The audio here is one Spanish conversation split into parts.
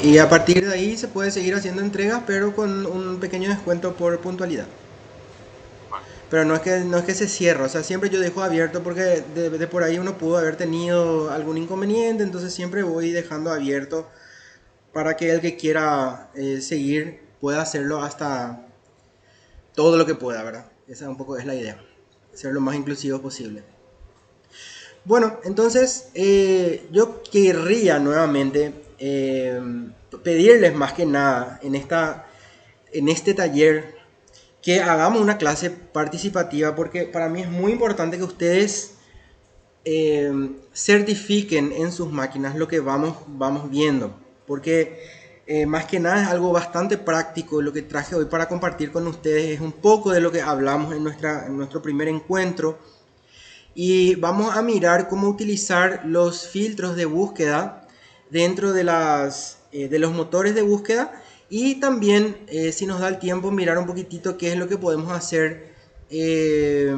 Y a partir de ahí se puede seguir haciendo entregas, pero con un pequeño descuento por puntualidad. Vale. Pero no es que se cierra, o sea, siempre yo dejo abierto porque de por ahí uno pudo haber tenido algún inconveniente, entonces siempre voy dejando abierto para que el que quiera seguir pueda hacerlo hasta todo lo que pueda, ¿verdad? Esa un poco es la idea, ser lo más inclusivo posible. Bueno, entonces yo querría nuevamente pedirles más que nada en este taller que hagamos una clase participativa porque para mí es muy importante que ustedes certifiquen en sus máquinas lo que vamos viendo. Porque más que nada es algo bastante práctico. Lo que traje hoy para compartir con ustedes es un poco de lo que hablamos en nuestro primer encuentro. Y vamos a mirar cómo utilizar los filtros de búsqueda dentro de los motores de búsqueda. Y también, si nos da el tiempo, mirar un poquitito qué es lo que podemos hacer eh,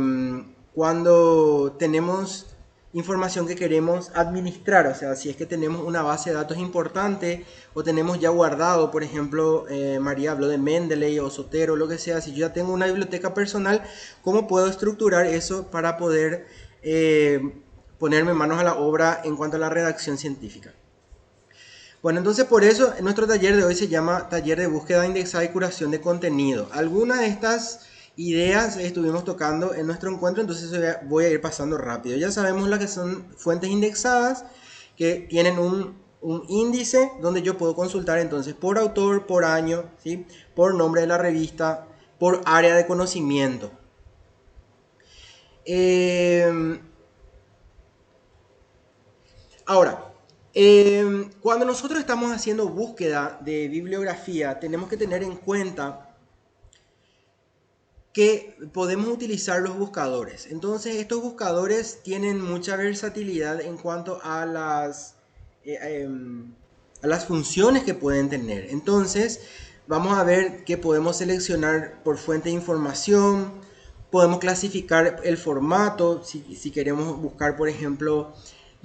cuando tenemos información que queremos administrar, o sea, si es que tenemos una base de datos importante o tenemos ya guardado, por ejemplo, María habló de Mendeley o Sotero, lo que sea, si yo ya tengo una biblioteca personal, ¿cómo puedo estructurar eso para poder eh, ponerme manos a la obra en cuanto a la redacción científica? Bueno, entonces por eso nuestro taller de hoy se llama Taller de Búsqueda Indexada y Curación de Contenido. Algunas de estas ideas estuvimos tocando en nuestro encuentro, entonces voy a ir pasando rápido. Ya sabemos las que son fuentes indexadas, que tienen un índice donde yo puedo consultar entonces por autor, por año, ¿sí? Por nombre de la revista, por área de conocimiento. Eh, Ahora, cuando nosotros estamos haciendo búsqueda de bibliografía, tenemos que tener en cuenta que podemos utilizar los buscadores. Entonces, estos buscadores tienen mucha versatilidad en cuanto eh, em, a las funciones que pueden tener. Entonces, vamos a ver que podemos seleccionar por fuente de información, podemos clasificar el formato, si queremos buscar, por ejemplo,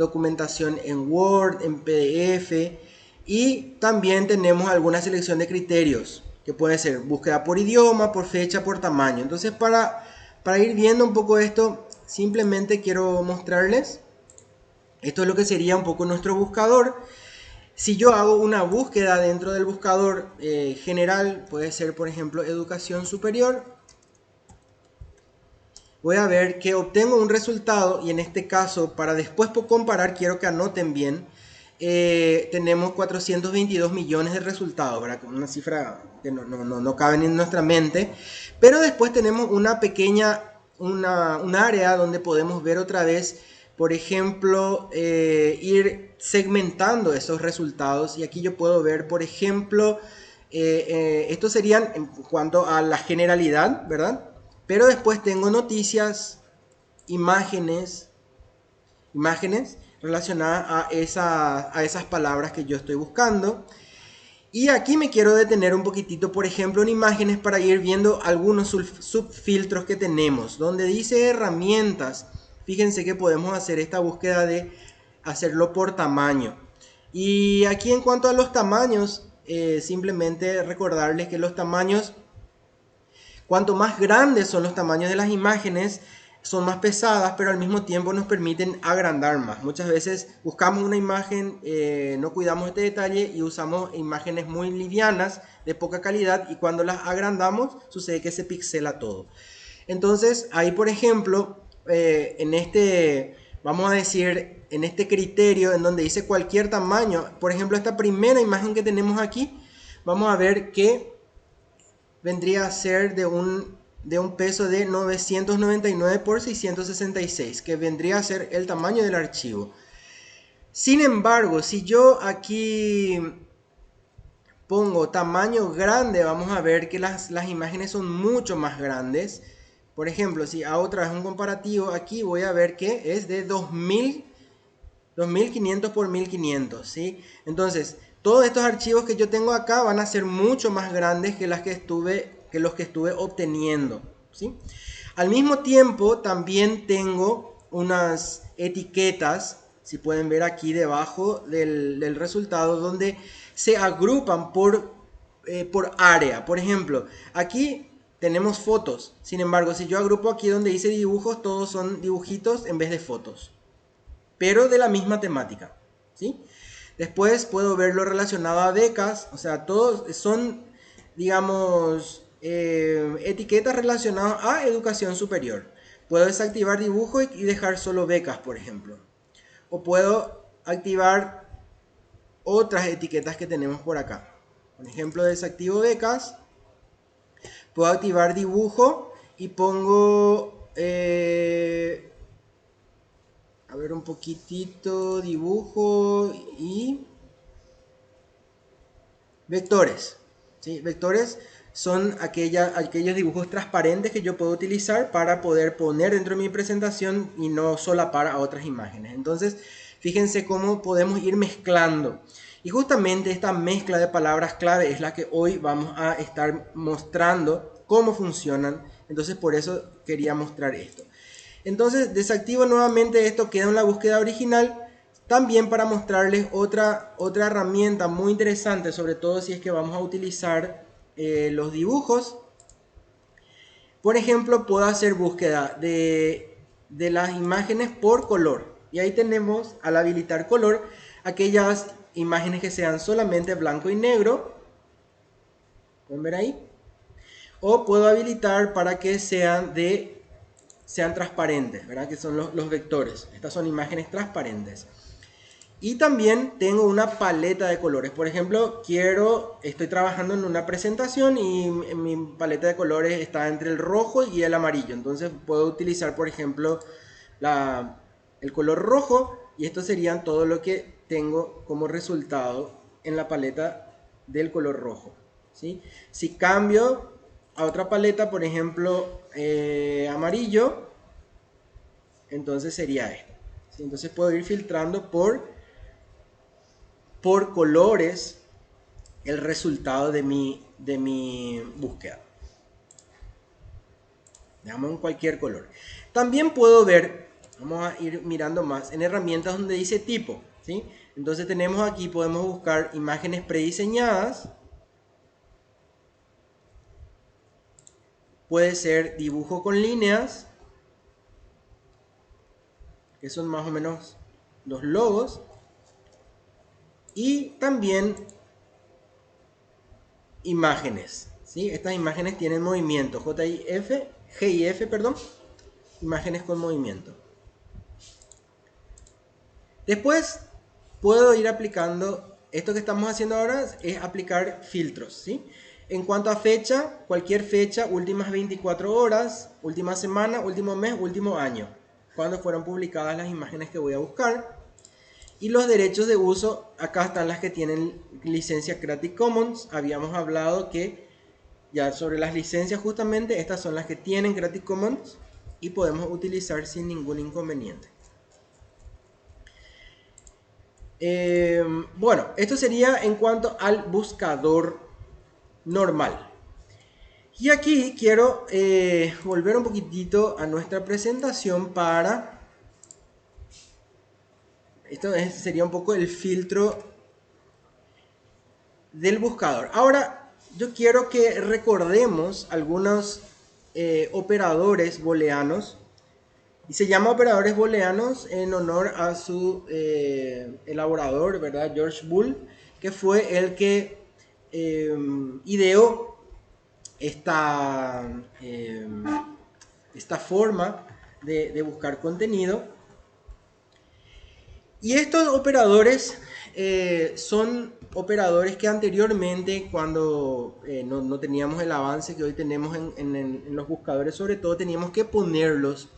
documentación en Word, en PDF, y también tenemos alguna selección de criterios, que puede ser búsqueda por idioma, por fecha, por tamaño. Entonces, para ir viendo un poco esto, simplemente quiero mostrarles, esto es lo que sería un poco nuestro buscador. Si yo hago una búsqueda dentro del buscador general, puede ser por ejemplo educación superior, voy a ver que obtengo un resultado y en este caso, para después comparar, quiero que anoten bien, tenemos 422 millones de resultados, ¿verdad? Una cifra que no cabe en nuestra mente, pero después tenemos una pequeña, un área donde podemos ver otra vez, por ejemplo, ir segmentando esos resultados y aquí yo puedo ver, por ejemplo, estos serían en cuanto a la generalidad, ¿verdad? Pero después tengo noticias, imágenes, imágenes relacionadas a esas palabras que yo estoy buscando. Y aquí me quiero detener un poquitito, por ejemplo, en imágenes para ir viendo algunos subfiltros que tenemos. Donde dice herramientas, fíjense que podemos hacer esta búsqueda de hacerlo por tamaño. Y aquí en cuanto a los tamaños, simplemente recordarles que los tamaños, cuanto más grandes son los tamaños de las imágenes, son más pesadas, pero al mismo tiempo nos permiten agrandar más. Muchas veces buscamos una imagen, no cuidamos este detalle y usamos imágenes muy livianas, de poca calidad, y cuando las agrandamos sucede que se pixela todo. Entonces, ahí por ejemplo, vamos a decir, en este criterio en donde dice cualquier tamaño, por ejemplo, esta primera imagen que tenemos aquí, vamos a ver que vendría a ser de un peso de 999 por 666, que vendría a ser el tamaño del archivo. Sin embargo, si yo aquí pongo tamaño grande, vamos a ver que las imágenes son mucho más grandes. Por ejemplo, si hago otra vez un comparativo, aquí voy a ver que es de 2500 por 1500, ¿sí? Entonces, todos estos archivos que yo tengo acá van a ser mucho más grandes que los que estuve obteniendo, ¿sí? Al mismo tiempo, también tengo unas etiquetas, si pueden ver aquí debajo del resultado, donde se agrupan por área. Por ejemplo, aquí tenemos fotos. Sin embargo, si yo agrupo aquí donde dice dibujos, todos son dibujitos en vez de fotos, pero de la misma temática, ¿sí? Después puedo ver lo relacionado a becas, o sea, todos son, digamos, etiquetas relacionadas a educación superior. Puedo desactivar dibujo y dejar solo becas, por ejemplo. O puedo activar otras etiquetas que tenemos por acá. Por ejemplo, desactivo becas, puedo activar dibujo y pongo, a ver un poquitito, dibujo y vectores. ¿Sí? Vectores son aquellos dibujos transparentes que yo puedo utilizar para poder poner dentro de mi presentación y no solapar a otras imágenes. Entonces, fíjense cómo podemos ir mezclando. Y justamente esta mezcla de palabras clave es la que hoy vamos a estar mostrando cómo funcionan. Entonces, por eso quería mostrar esto. Entonces, desactivo nuevamente esto, queda en la búsqueda original. También para mostrarles otra herramienta muy interesante, sobre todo si es que vamos a utilizar los dibujos. Por ejemplo, puedo hacer búsqueda de las imágenes por color. Y ahí tenemos, al habilitar color, aquellas imágenes que sean solamente blanco y negro. ¿Pueden ver ahí? O puedo habilitar para que sean transparentes, ¿verdad? Que son los vectores. Estas son imágenes transparentes. Y también tengo una paleta de colores. Por ejemplo, estoy trabajando en una presentación y mi paleta de colores está entre el rojo y el amarillo. Entonces puedo utilizar, por ejemplo, el color rojo, y esto serían todo lo que tengo como resultado en la paleta del color rojo, ¿sí? Si cambio a otra paleta, por ejemplo, amarillo, entonces sería esto, ¿sí? Entonces puedo ir filtrando por colores el resultado de mi búsqueda. Dejamos en cualquier color. También puedo ver, vamos a ir mirando más, en herramientas donde dice tipo, ¿sí? Entonces tenemos aquí, podemos buscar imágenes prediseñadas. Puede ser dibujo con líneas, que son más o menos los logos. Y también imágenes, ¿sí? Estas imágenes tienen movimiento, GIF, perdón, imágenes con movimiento. Después puedo ir aplicando, esto que estamos haciendo ahora es aplicar filtros, ¿sí? En cuanto a fecha, cualquier fecha, últimas 24 horas, última semana, último mes, último año, cuando fueron publicadas las imágenes que voy a buscar. Y los derechos de uso, acá están las que tienen licencia Creative Commons. Habíamos hablado que ya sobre las licencias, justamente estas son las que tienen Creative Commons y podemos utilizar sin ningún inconveniente. Bueno, esto sería en cuanto al buscador normal. Y aquí quiero volver un poquitito a nuestra presentación para... Esto sería un poco el filtro del buscador. Ahora, yo quiero que recordemos algunos operadores booleanos. Y se llama operadores booleanos en honor a su elaborador, ¿verdad? George Boole, que fue el que ideó esta forma de buscar contenido. Y estos operadores son operadores que anteriormente, cuando no teníamos el avance que hoy tenemos en los buscadores, sobre todo teníamos que ponerlos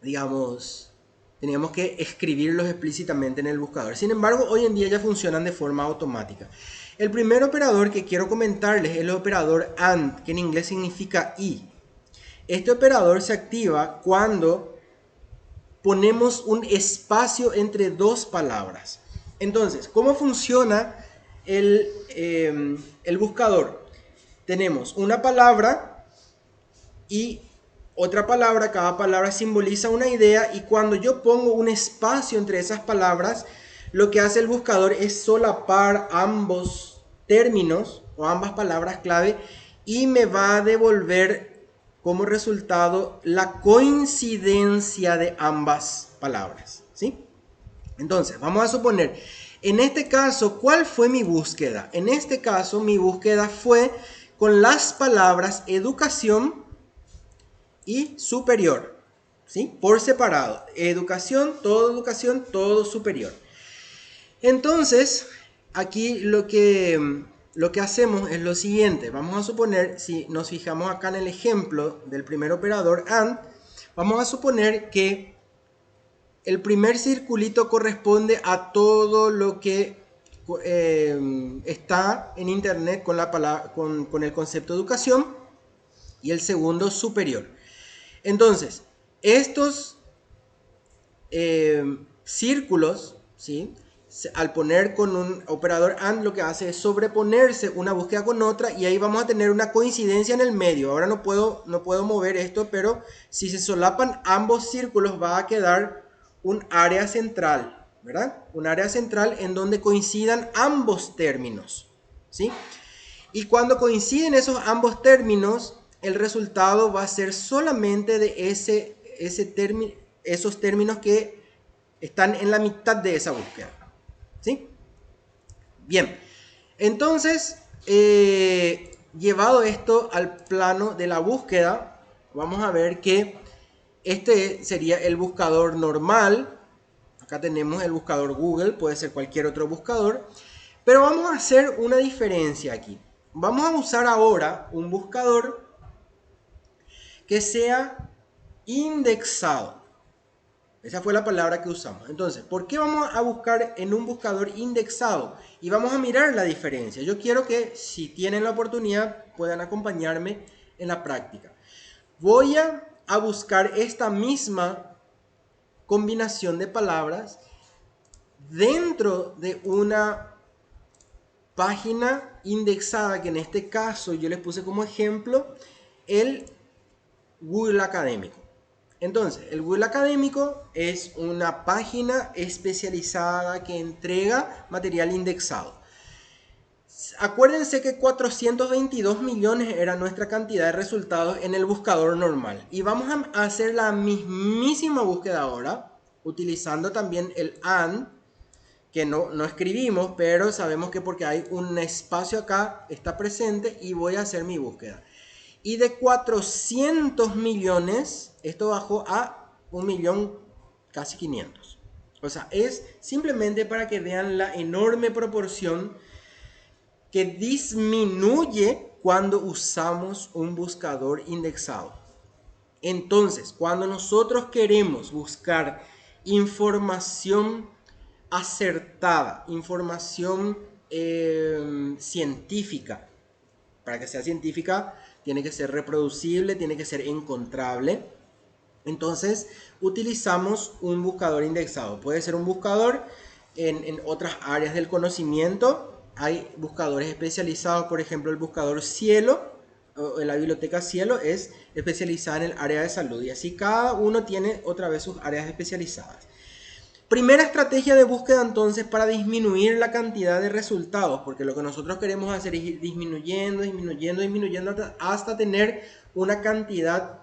digamos, teníamos que escribirlos explícitamente en el buscador. Sin embargo, hoy en día ya funcionan de forma automática. El primer operador que quiero comentarles es el operador AND, que en inglés significa y. Este operador se activa cuando ponemos un espacio entre dos palabras. Entonces, ¿cómo funciona el buscador? Tenemos una palabra y otra palabra, cada palabra simboliza una idea, y cuando yo pongo un espacio entre esas palabras, lo que hace el buscador es solapar ambos términos o ambas palabras clave y me va a devolver como resultado la coincidencia de ambas palabras, ¿sí? Entonces, vamos a suponer, en este caso, ¿cuál fue mi búsqueda? En este caso, mi búsqueda fue con las palabras educación y superior, ¿sí? Por separado. Educación, todo superior. Entonces, aquí lo que hacemos es lo siguiente. Vamos a suponer, si nos fijamos acá en el ejemplo del primer operador AND, vamos a suponer que el primer circulito corresponde a todo lo que está en internet con el concepto educación, y el segundo superior. Entonces, estos círculos, ¿sí? Al poner con un operador AND, lo que hace es sobreponerse una búsqueda con otra, y ahí vamos a tener una coincidencia en el medio. Ahora no puedo mover esto, pero si se solapan ambos círculos va a quedar un área central, ¿verdad? Un área central en donde coincidan ambos términos, ¿sí? Y cuando coinciden esos ambos términos, el resultado va a ser solamente de esos términos que están en la mitad de esa búsqueda, ¿sí? Bien, entonces, llevado esto al plano de la búsqueda, vamos a ver que este sería el buscador normal. Acá tenemos el buscador Google, puede ser cualquier otro buscador, pero vamos a hacer una diferencia aquí. Vamos a usar ahora un buscador que sea indexado. Esa fue la palabra que usamos. Entonces, ¿por qué vamos a buscar en un buscador indexado? Y vamos a mirar la diferencia. Yo quiero que, si tienen la oportunidad, puedan acompañarme en la práctica. Voy a buscar esta misma combinación de palabras dentro de una página indexada, que en este caso yo les puse como ejemplo el Google Académico. Entonces, el Google Académico es una página especializada que entrega material indexado. Acuérdense que 422 millones era nuestra cantidad de resultados en el buscador normal. Y vamos a hacer la mismísima búsqueda ahora, utilizando también el AND, que no escribimos, pero sabemos que porque hay un espacio acá está presente, y voy a hacer mi búsqueda. Y de 400 millones, esto bajó a 1 millón, casi 500. O sea, es simplemente para que vean la enorme proporción que disminuye cuando usamos un buscador indexado. Entonces, cuando nosotros queremos buscar información acertada, información científica, para que sea científica tiene que ser reproducible, tiene que ser encontrable. Entonces utilizamos un buscador indexado. Puede ser un buscador en otras áreas del conocimiento. Hay buscadores especializados, por ejemplo el buscador Cielo, o la biblioteca Cielo es especializada en el área de salud, y así cada uno tiene otra vez sus áreas especializadas. Primera estrategia de búsqueda entonces para disminuir la cantidad de resultados, porque lo que nosotros queremos hacer es ir disminuyendo hasta tener una cantidad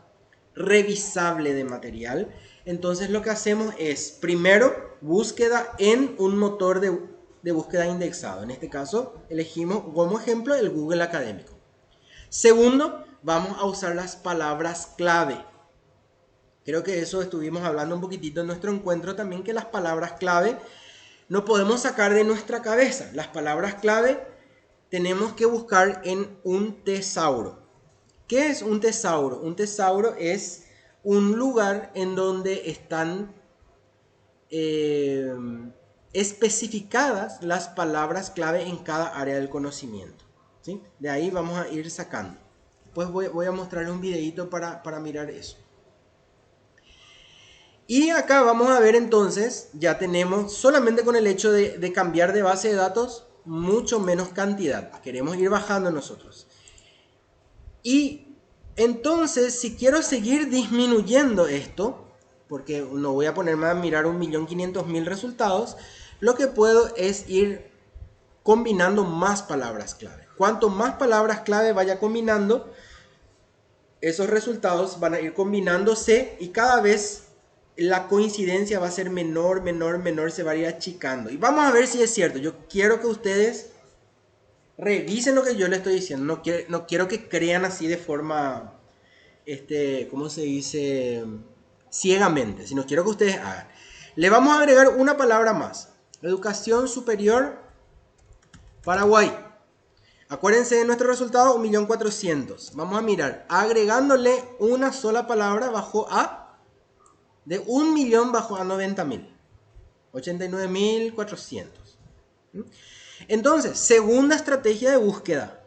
revisable de material. Entonces lo que hacemos es, primero, búsqueda en un motor de búsqueda indexado. En este caso elegimos como ejemplo el Google Académico. Segundo, vamos a usar las palabras clave. Creo que eso estuvimos hablando un poquitito en nuestro encuentro también, que las palabras clave no podemos sacar de nuestra cabeza. Las palabras clave tenemos que buscar en un tesauro. ¿Qué es un tesauro? Un tesauro es un lugar en donde están especificadas las palabras clave en cada área del conocimiento, ¿sí? De ahí vamos a ir sacando. Después voy a mostrarles un videito para mirar eso. Y acá vamos a ver entonces, ya tenemos solamente con el hecho de cambiar de base de datos, mucho menos cantidad. Queremos ir bajando nosotros. Y entonces, si quiero seguir disminuyendo esto, porque no voy a ponerme a mirar 1.500.000 resultados, lo que puedo es ir combinando más palabras clave. Cuanto más palabras clave vaya combinando, esos resultados van a ir combinándose y cada vez la coincidencia va a ser menor, menor, menor, se va a ir achicando. Y vamos a ver si es cierto. Yo quiero que ustedes revisen lo que yo les estoy diciendo. No quiero que crean así de forma, ¿cómo se dice? Ciegamente, sino quiero que ustedes hagan. Le vamos a agregar una palabra más. Educación superior Paraguay. Acuérdense de nuestro resultado, 1.400.000. Vamos a mirar, agregándole una sola palabra bajo A, de 1.000.000 bajo a 90.000. 89.400. Entonces, segunda estrategia de búsqueda.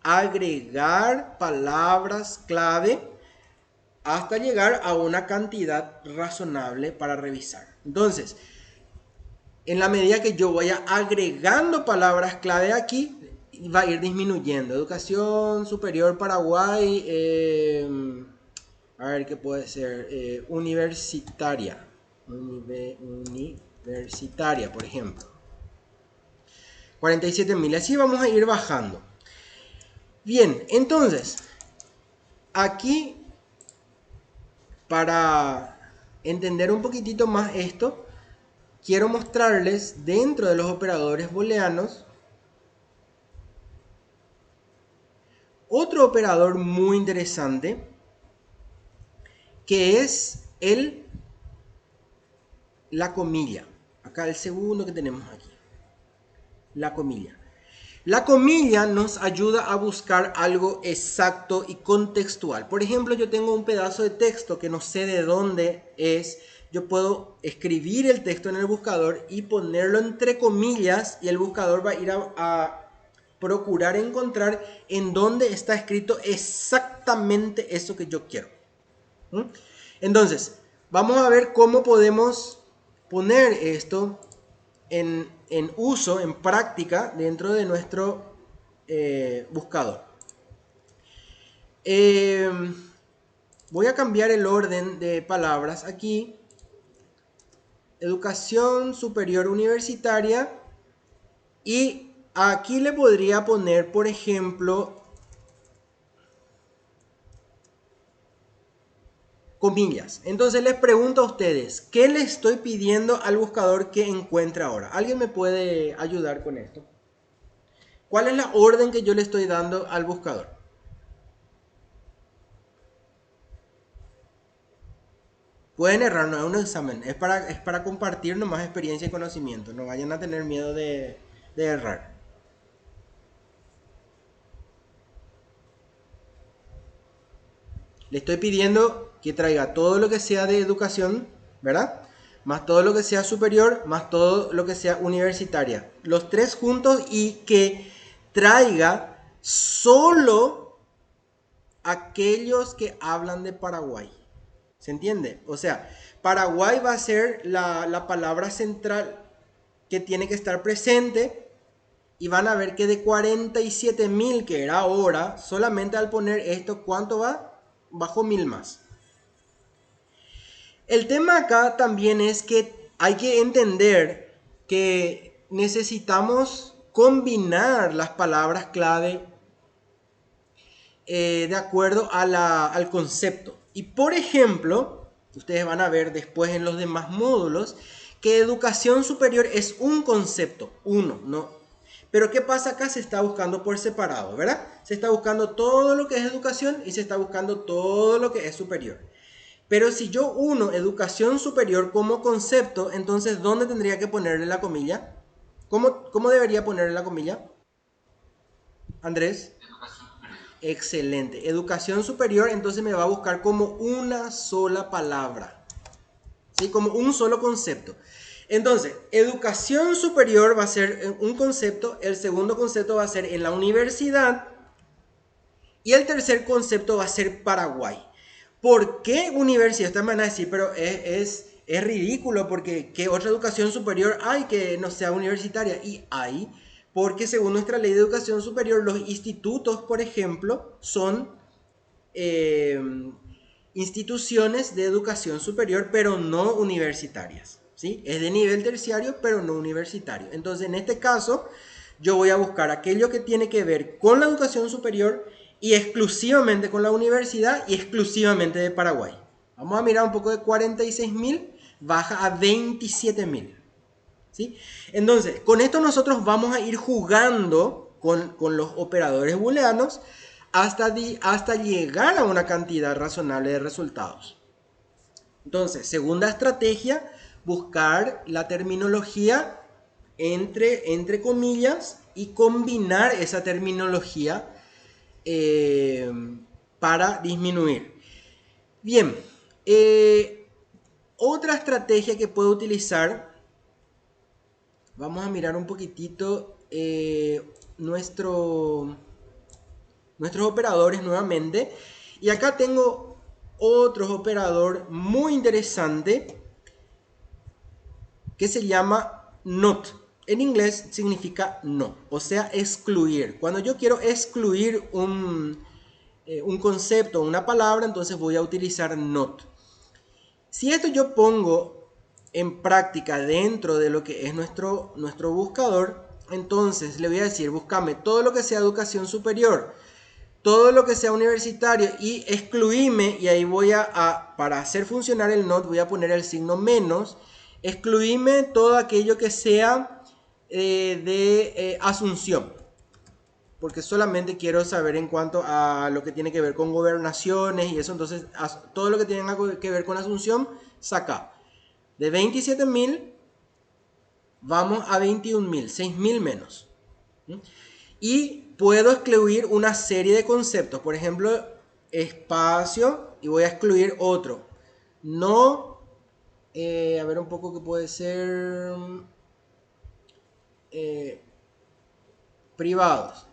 Agregar palabras clave hasta llegar a una cantidad razonable para revisar. Entonces, en la medida que yo vaya agregando palabras clave aquí, va a ir disminuyendo. Educación superior Paraguay, a ver qué puede ser, universitaria. Universitaria, por ejemplo. 47.000, así vamos a ir bajando. Bien, entonces, aquí, para entender un poquitito más esto, quiero mostrarles dentro de los operadores booleanos otro operador muy interesante que es la comilla. Acá el segundo que tenemos aquí. La comilla. La comilla nos ayuda a buscar algo exacto y contextual. Por ejemplo, yo tengo un pedazo de texto que no sé de dónde es. Yo puedo escribir el texto en el buscador y ponerlo entre comillas y el buscador va a ir a procurar encontrar en dónde está escrito exactamente eso que yo quiero. Entonces, vamos a ver cómo podemos poner esto en uso, en práctica, dentro de nuestro buscador. Voy a cambiar el orden de palabras aquí. Educación superior universitaria. Y aquí le podría poner, por ejemplo, comillas. Entonces les pregunto a ustedes, ¿qué le estoy pidiendo al buscador que encuentre ahora? ¿Alguien me puede ayudar con esto? ¿Cuál es la orden que yo le estoy dando al buscador? Pueden errar, no es un examen, es para compartir nomás experiencia y conocimiento. No vayan a tener miedo de errar. Le estoy pidiendo que traiga todo lo que sea de educación, ¿verdad? Más todo lo que sea superior, más todo lo que sea universitaria. Los tres juntos y que traiga solo aquellos que hablan de Paraguay. ¿Se entiende? O sea, Paraguay va a ser la palabra central que tiene que estar presente y van a ver que de 47.000 que era ahora, solamente al poner esto, ¿cuánto va? Bajo 1.000 más. El tema acá también es que hay que entender que necesitamos combinar las palabras clave de acuerdo al concepto. Y por ejemplo, ustedes van a ver después en los demás módulos que educación superior es un concepto, uno, ¿no? Pero ¿qué pasa acá? Se está buscando por separado, ¿verdad? Se está buscando todo lo que es educación y se está buscando todo lo que es superior. Pero si yo uno educación superior como concepto, entonces ¿dónde tendría que ponerle la comilla? ¿Cómo debería ponerle la comilla? Andrés. Excelente. Educación superior, entonces me va a buscar como una sola palabra. ¿Sí? Como un solo concepto. Entonces, educación superior va a ser un concepto, el segundo concepto va a ser en la universidad y el tercer concepto va a ser Paraguay. ¿Por qué universidad? Ustedes me van a decir, pero es ridículo porque ¿qué otra educación superior hay que no sea universitaria? Y hay, porque según nuestra ley de educación superior, los institutos, por ejemplo, son instituciones de educación superior, pero no universitarias. ¿sí? Es de nivel terciario, pero no universitario. Entonces, en este caso, yo voy a buscar aquello que tiene que ver con la educación superior y exclusivamente con la universidad y exclusivamente de Paraguay. Vamos a mirar un poco de 46.000, baja a 27.000. ¿Sí? Entonces, con esto nosotros vamos a ir jugando con los operadores booleanos hasta llegar a una cantidad razonable de resultados. Entonces, segunda estrategia, buscar la terminología entre comillas y combinar esa terminología para disminuir. Bien, otra estrategia que puedo utilizar, vamos a mirar un poquitito nuestros operadores nuevamente. Y acá tengo otro operador muy interesante que se llama not. En inglés significa no, o sea, excluir. Cuando yo quiero excluir un concepto, una palabra, entonces voy a utilizar not. Si esto yo pongo en práctica dentro de lo que es nuestro buscador, entonces le voy a decir, búscame todo lo que sea educación superior, todo lo que sea universitario y excluíme, y ahí voy para hacer funcionar el not, voy a poner el signo menos, excluíme todo aquello que sea de Asunción, porque solamente quiero saber en cuanto a lo que tiene que ver con gobernaciones y eso, entonces todo lo que tiene que ver con Asunción, saca. De 27.000 vamos a 21.000, 6.000 menos. Y puedo excluir una serie de conceptos, por ejemplo, espacio, y voy a excluir otro. No, a ver un poco que puede ser privados.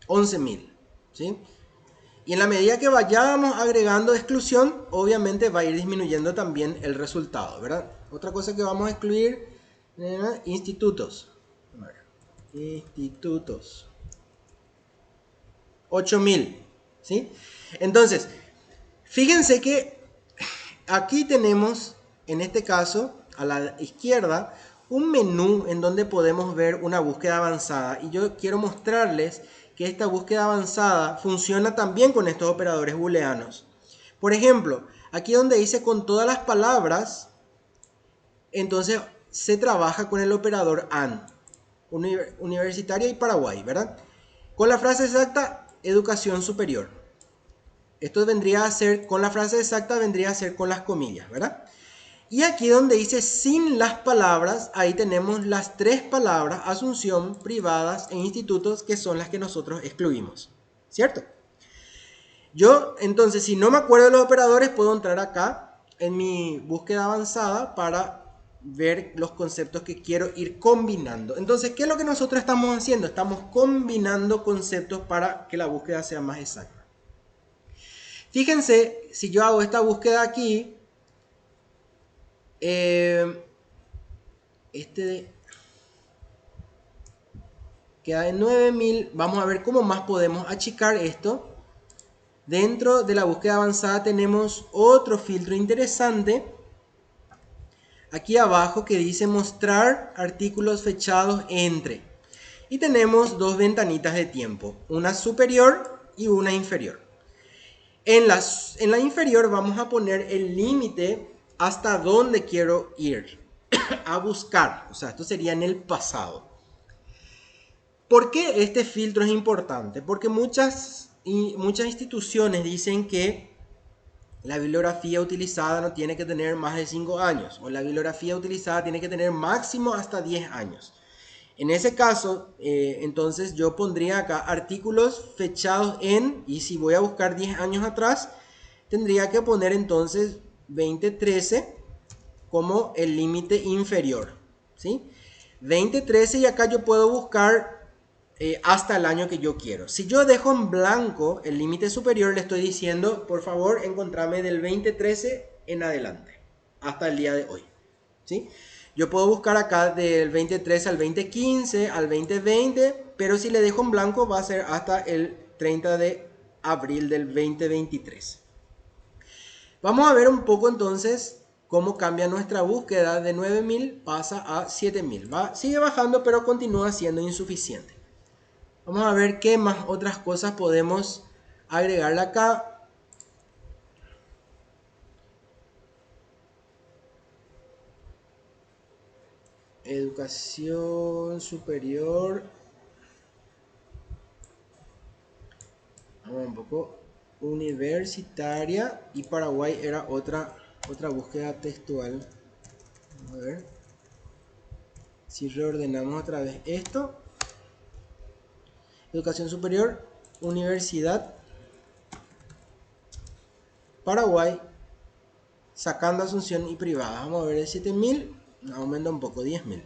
$11.000, ¿sí? Y en la medida que vayamos agregando exclusión, obviamente va a ir disminuyendo también el resultado, ¿verdad? Otra cosa que vamos a excluir, institutos. Institutos. 8.000, ¿sí? Entonces, fíjense que aquí tenemos, en este caso, a la izquierda, un menú en donde podemos ver una búsqueda avanzada. Y yo quiero mostrarles que esta búsqueda avanzada funciona también con estos operadores booleanos. Por ejemplo, aquí donde dice con todas las palabras, entonces se trabaja con el operador AND, Universitaria y Paraguay, ¿verdad? Con la frase exacta, educación superior. Esto vendría a ser, con la frase exacta, vendría a ser con las comillas, ¿verdad? Y aquí donde dice sin las palabras, ahí tenemos las tres palabras, Asunción, privadas e institutos, que son las que nosotros excluimos, ¿cierto? Yo, entonces, si no me acuerdo de los operadores, puedo entrar acá en mi búsqueda avanzada para ver los conceptos que quiero ir combinando. Entonces, ¿qué es lo que nosotros estamos haciendo? Estamos combinando conceptos para que la búsqueda sea más exacta. Fíjense, si yo hago esta búsqueda aquí, queda de 9.000. Vamos a ver cómo más podemos achicar esto. Dentro de la búsqueda avanzada tenemos otro filtro interesante. Aquí abajo que dice mostrar artículos fechados entre. Y tenemos dos ventanitas de tiempo. Una superior y una inferior. En la inferior vamos a poner el límite hasta dónde quiero ir a buscar. O sea, esto sería en el pasado. ¿Por qué este filtro es importante? Porque muchas instituciones dicen que la bibliografía utilizada no tiene que tener más de 5 años. O la bibliografía utilizada tiene que tener máximo hasta 10 años. En ese caso, entonces yo pondría acá artículos fechados en, y si voy a buscar 10 años atrás, tendría que poner entonces 2013 como el límite inferior, ¿sí? 2013, y acá yo puedo buscar hasta el año que yo quiero. Si yo dejo en blanco el límite superior, le estoy diciendo, por favor, encontrame del 2013 en adelante, hasta el día de hoy, ¿sí? Yo puedo buscar acá del 2013 al 2015, al 2020, pero si le dejo en blanco va a ser hasta el 30 de abril del 2023. Vamos a ver un poco entonces cómo cambia nuestra búsqueda. De 9000 pasa a 7000. Sigue bajando, pero continúa siendo insuficiente. Vamos a ver qué más otras cosas podemos agregarle acá. Educación superior. Vamos un poco. Universitaria. Y Paraguay era otra búsqueda textual. Vamos a ver. Si reordenamos otra vez esto. Educación superior. Universidad. Paraguay. Sacando Asunción y privada. Vamos a ver el 7000. Aumenta un poco, 10.000.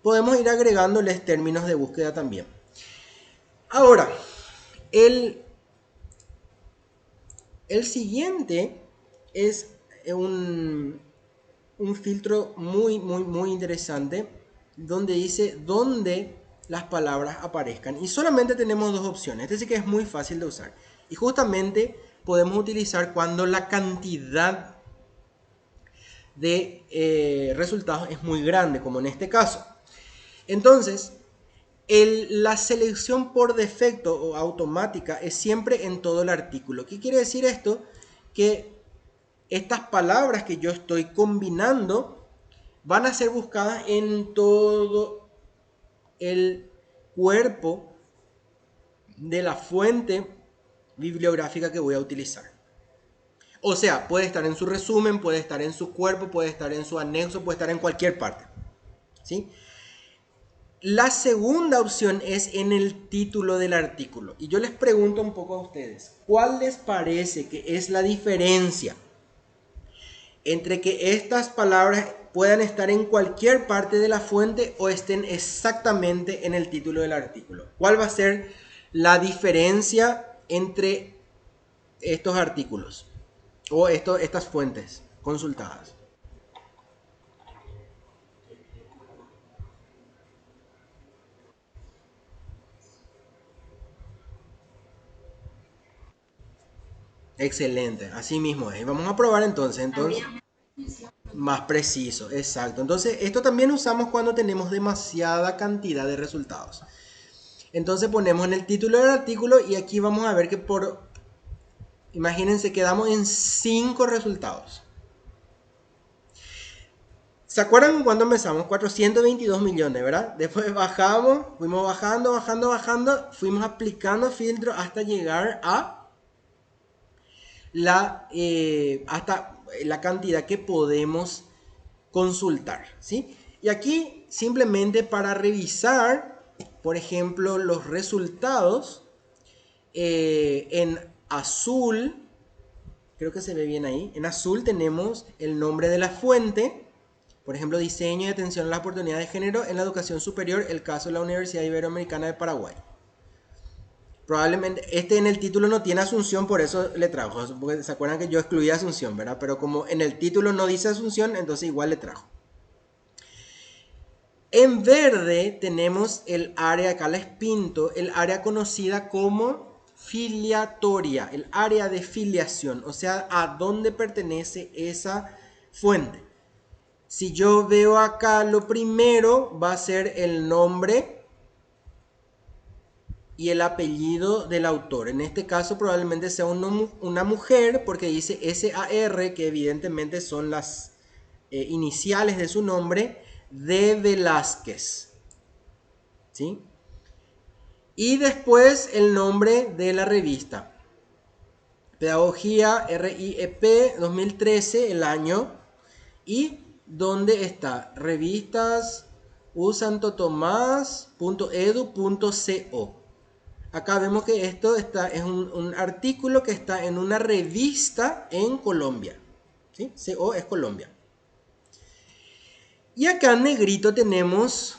Podemos ir agregándoles términos de búsqueda también. Ahora, el siguiente es un filtro muy interesante, donde dice dónde las palabras aparezcan. Y solamente tenemos dos opciones. Este sí que es muy fácil de usar. Y justamente podemos utilizar cuando la cantidad de resultados es muy grande, como en este caso. Entonces, la selección por defecto o automática es siempre en todo el artículo. ¿Qué quiere decir esto? Que estas palabras que yo estoy combinando van a ser buscadas en todo el cuerpo de la fuente bibliográfica que voy a utilizar. O sea, puede estar en su resumen, puede estar en su cuerpo, puede estar en su anexo, puede estar en cualquier parte. ¿Sí? La segunda opción es en el título del artículo. Y yo les pregunto un poco a ustedes, ¿cuál les parece que es la diferencia entre que estas palabras puedan estar en cualquier parte de la fuente o estén exactamente en el título del artículo? ¿Cuál va a ser la diferencia entre estos artículos o estas fuentes consultadas? Excelente, así mismo es. Vamos a probar entonces. Más preciso, exacto. Entonces, esto también usamos cuando tenemos demasiada cantidad de resultados. Entonces ponemos en el título del artículo y aquí vamos a ver que imagínense, quedamos en 5 resultados. ¿Se acuerdan cuando empezamos? 422 millones, ¿verdad? Después bajamos, fuimos bajando, fuimos aplicando filtros hasta llegar a hasta la cantidad que podemos consultar, ¿sí? Y aquí simplemente para revisar, por ejemplo, los resultados en azul, creo que se ve bien ahí, en azul tenemos el nombre de la fuente, por ejemplo, diseño y atención a la oportunidad de género en la educación superior, el caso de la Universidad Iberoamericana de Paraguay. Probablemente este en el título no tiene Asunción, por eso le trajo, porque se acuerdan que yo excluí Asunción, ¿verdad? Pero como en el título no dice Asunción, entonces igual le trajo. En verde tenemos el área, acá les pinto, el área conocida como filiatoria, el área de filiación, o sea, a dónde pertenece esa fuente. Si yo veo acá, lo primero va a ser el nombre y el apellido del autor. En este caso probablemente sea una mujer porque dice SAR, que evidentemente son las iniciales de su nombre, de Velázquez. ¿Sí? Y después el nombre de la revista. Pedagogía RIEP 2013, el año. Y dónde está. Revistas usantotomás.edu.co. Acá vemos que esto es un artículo que está en una revista en Colombia. ¿Sí? CO es Colombia. Y acá en negrito tenemos,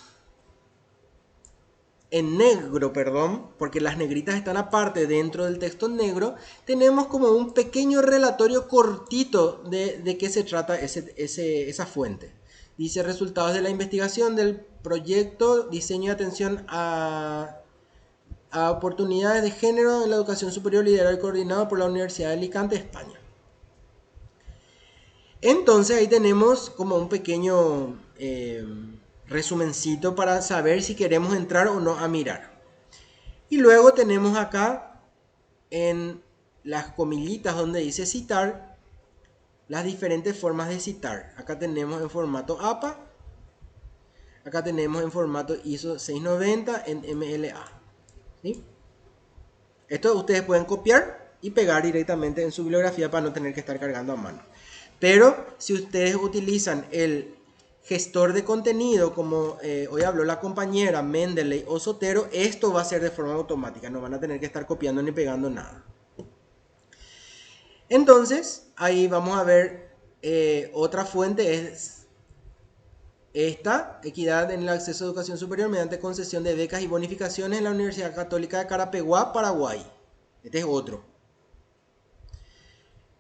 en negro, perdón, porque las negritas están aparte dentro del texto negro, tenemos como un pequeño relatorio cortito de qué se trata esa fuente. Dice resultados de la investigación del proyecto diseño y atención a a oportunidades de género en la educación superior liderado y coordinado por la Universidad de Alicante, España. Entonces ahí tenemos como un pequeño resumencito para saber si queremos entrar o no a mirar. Y luego tenemos acá en las comillitas donde dice citar, las diferentes formas de citar. Acá tenemos en formato APA, acá tenemos en formato ISO 690 en MLA. ¿Sí? Esto ustedes pueden copiar y pegar directamente en su bibliografía para no tener que estar cargando a mano. Pero si ustedes utilizan el gestor de contenido, como hoy habló la compañera Mendeley o Sotero, esto va a ser de forma automática, no van a tener que estar copiando ni pegando nada. Entonces, ahí vamos a ver otra fuente, es esta, equidad en el acceso a educación superior mediante concesión de becas y bonificaciones en la Universidad Católica de Carapeguá, Paraguay. Este es otro.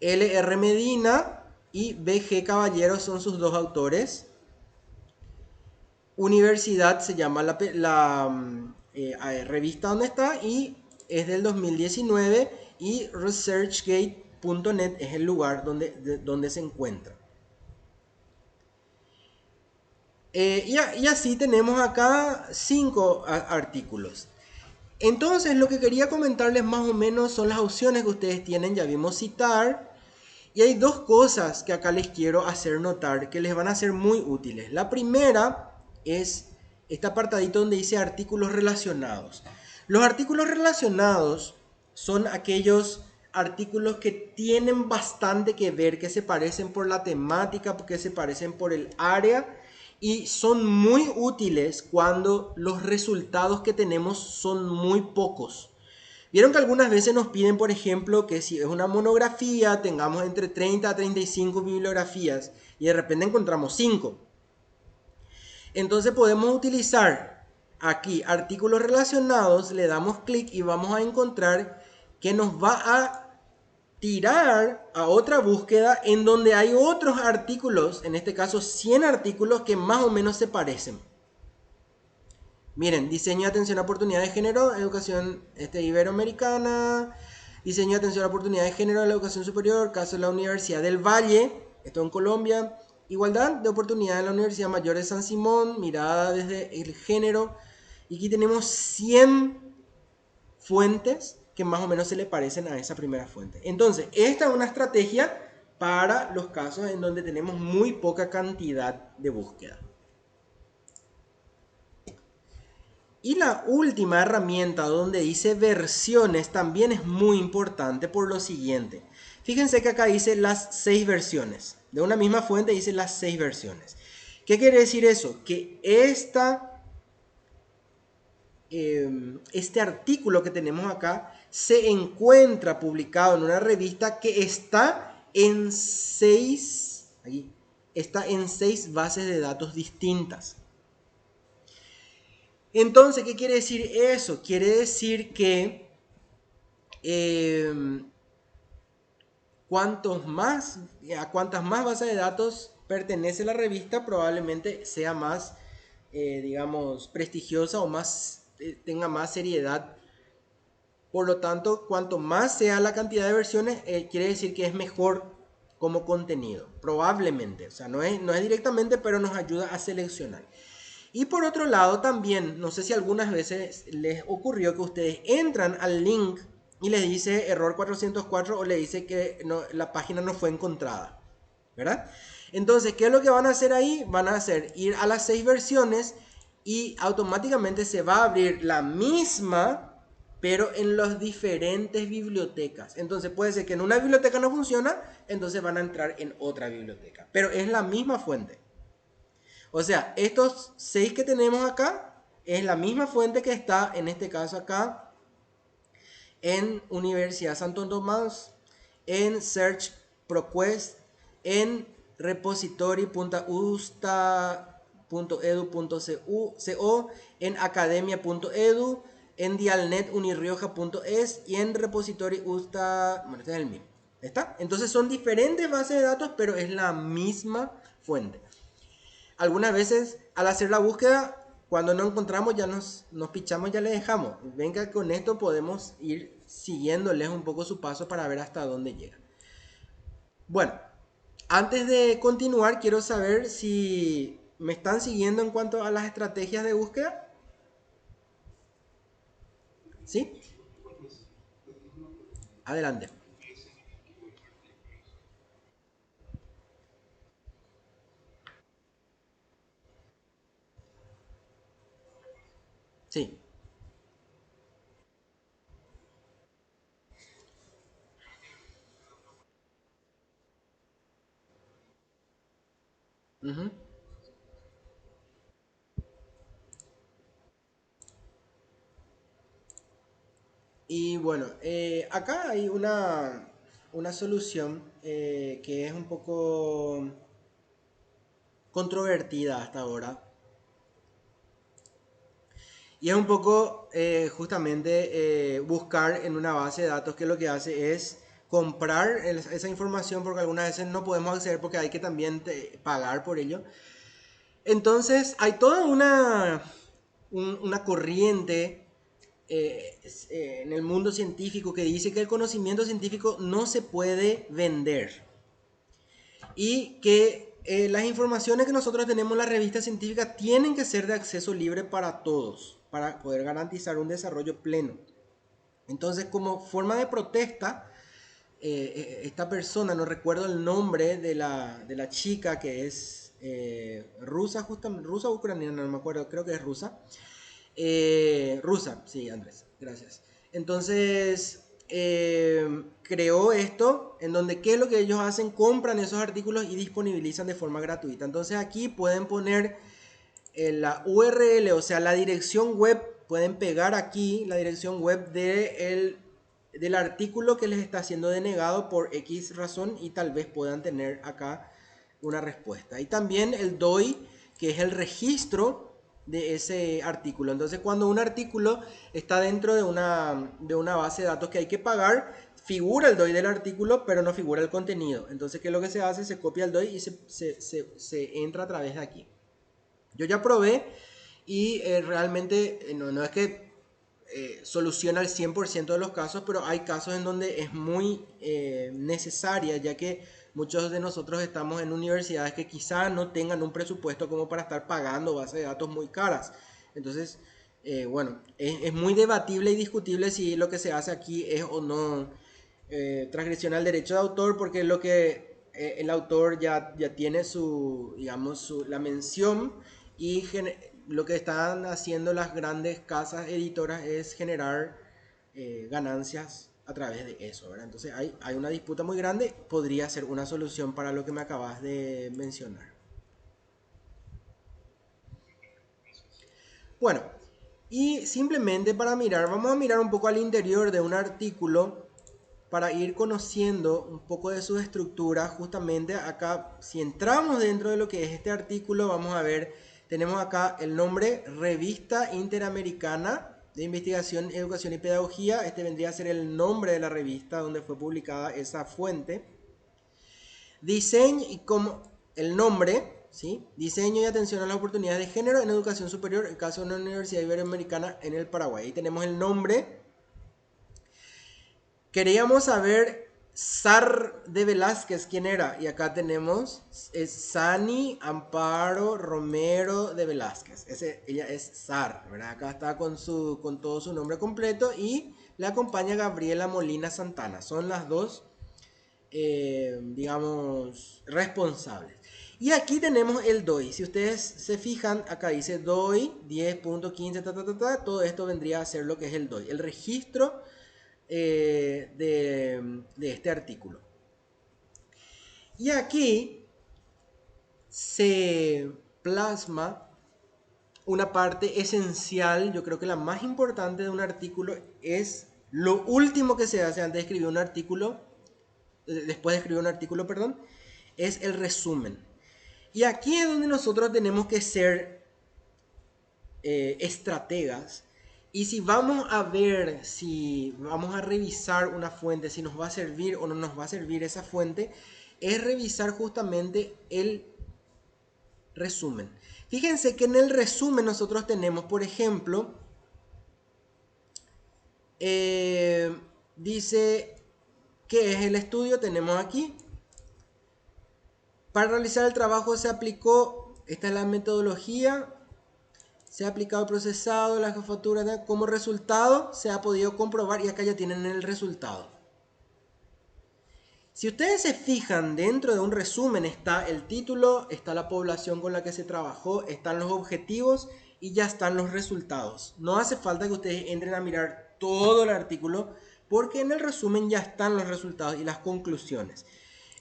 L.R. Medina y B.G. Caballero son sus dos autores. Universidad se llama la revista donde está y es del 2019 y researchgate.net es el lugar donde se encuentra. Y así tenemos acá 5 artículos. Entonces lo que quería comentarles más o menos son las opciones que ustedes tienen. Ya vimos citar. Y hay dos cosas que acá les quiero hacer notar que les van a ser muy útiles. La primera es este apartadito donde dice artículos relacionados. Los artículos relacionados son aquellos artículos que tienen bastante que ver, que se parecen por la temática, que se parecen por el área y son muy útiles cuando los resultados que tenemos son muy pocos. Vieron que algunas veces nos piden, por ejemplo, que si es una monografía tengamos entre 30 a 35 bibliografías y de repente encontramos 5. Entonces podemos utilizar aquí artículos relacionados, le damos clic y vamos a encontrar que nos va a tirar a otra búsqueda en donde hay otros artículos, en este caso 100 artículos que más o menos se parecen. Miren, diseño de atención a oportunidades de género, educación iberoamericana, diseño de atención a oportunidades de género en la educación superior, caso de la Universidad del Valle, esto en Colombia, igualdad de oportunidades en la Universidad Mayor de San Simón, mirada desde el género, y aquí tenemos 100 fuentes que más o menos se le parecen a esa primera fuente. Entonces, esta es una estrategia para los casos en donde tenemos muy poca cantidad de búsqueda. Y la última herramienta donde dice versiones también es muy importante por lo siguiente. Fíjense que acá dice las 6 versiones. De una misma fuente dice las 6 versiones. ¿Qué quiere decir eso? Que este artículo que tenemos acá se encuentra publicado en una revista que está en 6 bases de datos distintas. Entonces, ¿qué quiere decir eso? Quiere decir que a cuantas más bases de datos pertenece la revista, probablemente sea más, digamos, prestigiosa o tenga más seriedad. Por lo tanto, cuanto más sea la cantidad de versiones, quiere decir que es mejor como contenido, probablemente. O sea, no es directamente, pero nos ayuda a seleccionar. Y por otro lado también, no sé si algunas veces les ocurrió que ustedes entran al link y les dice error 404 o le dice que la página no fue encontrada, ¿verdad? Entonces, ¿qué es lo que van a hacer ahí? Van a hacer ir a las 6 versiones y automáticamente se va a abrir la misma, pero en las diferentes bibliotecas. Entonces puede ser que en una biblioteca no funciona, entonces van a entrar en otra biblioteca, pero es la misma fuente. O sea, estos 6 que tenemos acá es la misma fuente que está, en este caso acá, en Universidad Santo Tomás, en Search ProQuest, en repository.usta.edu.co, en academia.edu, en dialnetunirrioja.es y en repository usta. Bueno, este es el mismo. ¿Está? Entonces son diferentes bases de datos, pero es la misma fuente. Algunas veces al hacer la búsqueda Cuando no encontramos ya nos pichamos, ya le dejamos. Venga, con esto podemos ir siguiéndoles un poco su paso para ver hasta dónde llega. Bueno, antes de continuar, quiero saber si me están siguiendo en cuanto a las estrategias de búsqueda. ¿Sí? Adelante. Sí. Ujú. Y bueno, acá hay una solución que es un poco controvertida hasta ahora. Y es un poco justamente buscar en una base de datos que lo que hace es comprar esa información porque algunas veces no podemos acceder porque hay que también pagar por ello. Entonces hay toda una corriente en el mundo científico que dice que el conocimiento científico no se puede vender y que las informaciones que nosotros tenemos en la revista científica tienen que ser de acceso libre para todos, para poder garantizar un desarrollo pleno. Entonces, como forma de protesta, esta persona, no recuerdo el nombre de la chica que es rusa, justamente, rusa o ucraniana, no me acuerdo, creo que es rusa, rusa, sí, Andrés, gracias. Entonces, creó esto en donde qué es lo que ellos hacen, compran esos artículos y disponibilizan de forma gratuita. Entonces aquí pueden poner la URL, o sea, la dirección web, pueden pegar aquí la dirección web del artículo que les está siendo denegado por X razón y tal vez puedan tener acá una respuesta. Y también el DOI, que es el registro de ese artículo. Entonces, cuando un artículo está dentro de una base de datos que hay que pagar, figura el DOI del artículo, pero no figura el contenido. Entonces, ¿qué es lo que se hace? Se copia el DOI y se entra a través de aquí. Yo ya probé y realmente no es que soluciona el 100% de los casos, pero hay casos en donde es muy necesaria, ya que muchos de nosotros estamos en universidades que quizá no tengan un presupuesto como para estar pagando bases de datos muy caras. Entonces, bueno, es muy debatible y discutible si lo que se hace aquí es o no transgresión al derecho de autor, porque lo que el autor ya tiene digamos, la mención y lo que están haciendo las grandes casas editoras es generar ganancias a través de eso, ¿verdad? Entonces hay una disputa muy grande, podría ser una solución para lo que me acabas de mencionar. Bueno, y simplemente para mirar, vamos a mirar un poco al interior de un artículo para ir conociendo un poco de su estructura. Justamente acá, si entramos dentro de lo que es este artículo, vamos a ver, tenemos acá el nombre Revista Interamericana de Investigación, Educación y Pedagogía. Este vendría a ser el nombre de la revista donde fue publicada esa fuente. Diseño y como el nombre, ¿sí? Diseño y atención a las oportunidades de género en educación superior, el caso de una universidad iberoamericana en el Paraguay. Ahí tenemos el nombre. Queríamos saber Sar de Velázquez, ¿quién era? Y acá tenemos es Sani Amparo Romero de Velázquez. Ella es Sar, ¿verdad? Acá está con todo su nombre completo y le acompaña Gabriela Molina Santana. Son las dos, digamos, responsables. Y aquí tenemos el DOI. Si ustedes se fijan, acá dice DOI 10.15, todo esto vendría a ser lo que es el DOI. El registro de este artículo. Y aquí se plasma una parte esencial, yo creo que la más importante de un artículo es lo último que se hace antes de escribir un artículo, después de escribir un artículo, perdón, es el resumen. Y aquí es donde nosotros tenemos que ser estrategas. Y si vamos a ver, si vamos a revisar una fuente, si nos va a servir o no nos va a servir esa fuente, es revisar justamente resumen. Fíjense que en el resumen nosotros tenemos, por ejemplo, dice qué es el estudio, tenemos aquí. Para realizar el trabajo se aplicó, esta es la metodología, se ha aplicado el procesado, la jefatura, como resultado se ha podido comprobar y acá ya tienen el resultado. Si ustedes se fijan, dentro de un resumen está el título, está la población con la que se trabajó, están los objetivos y ya están los resultados. No hace falta que ustedes entren a mirar todo el artículo porque en el resumen ya están los resultados y las conclusiones.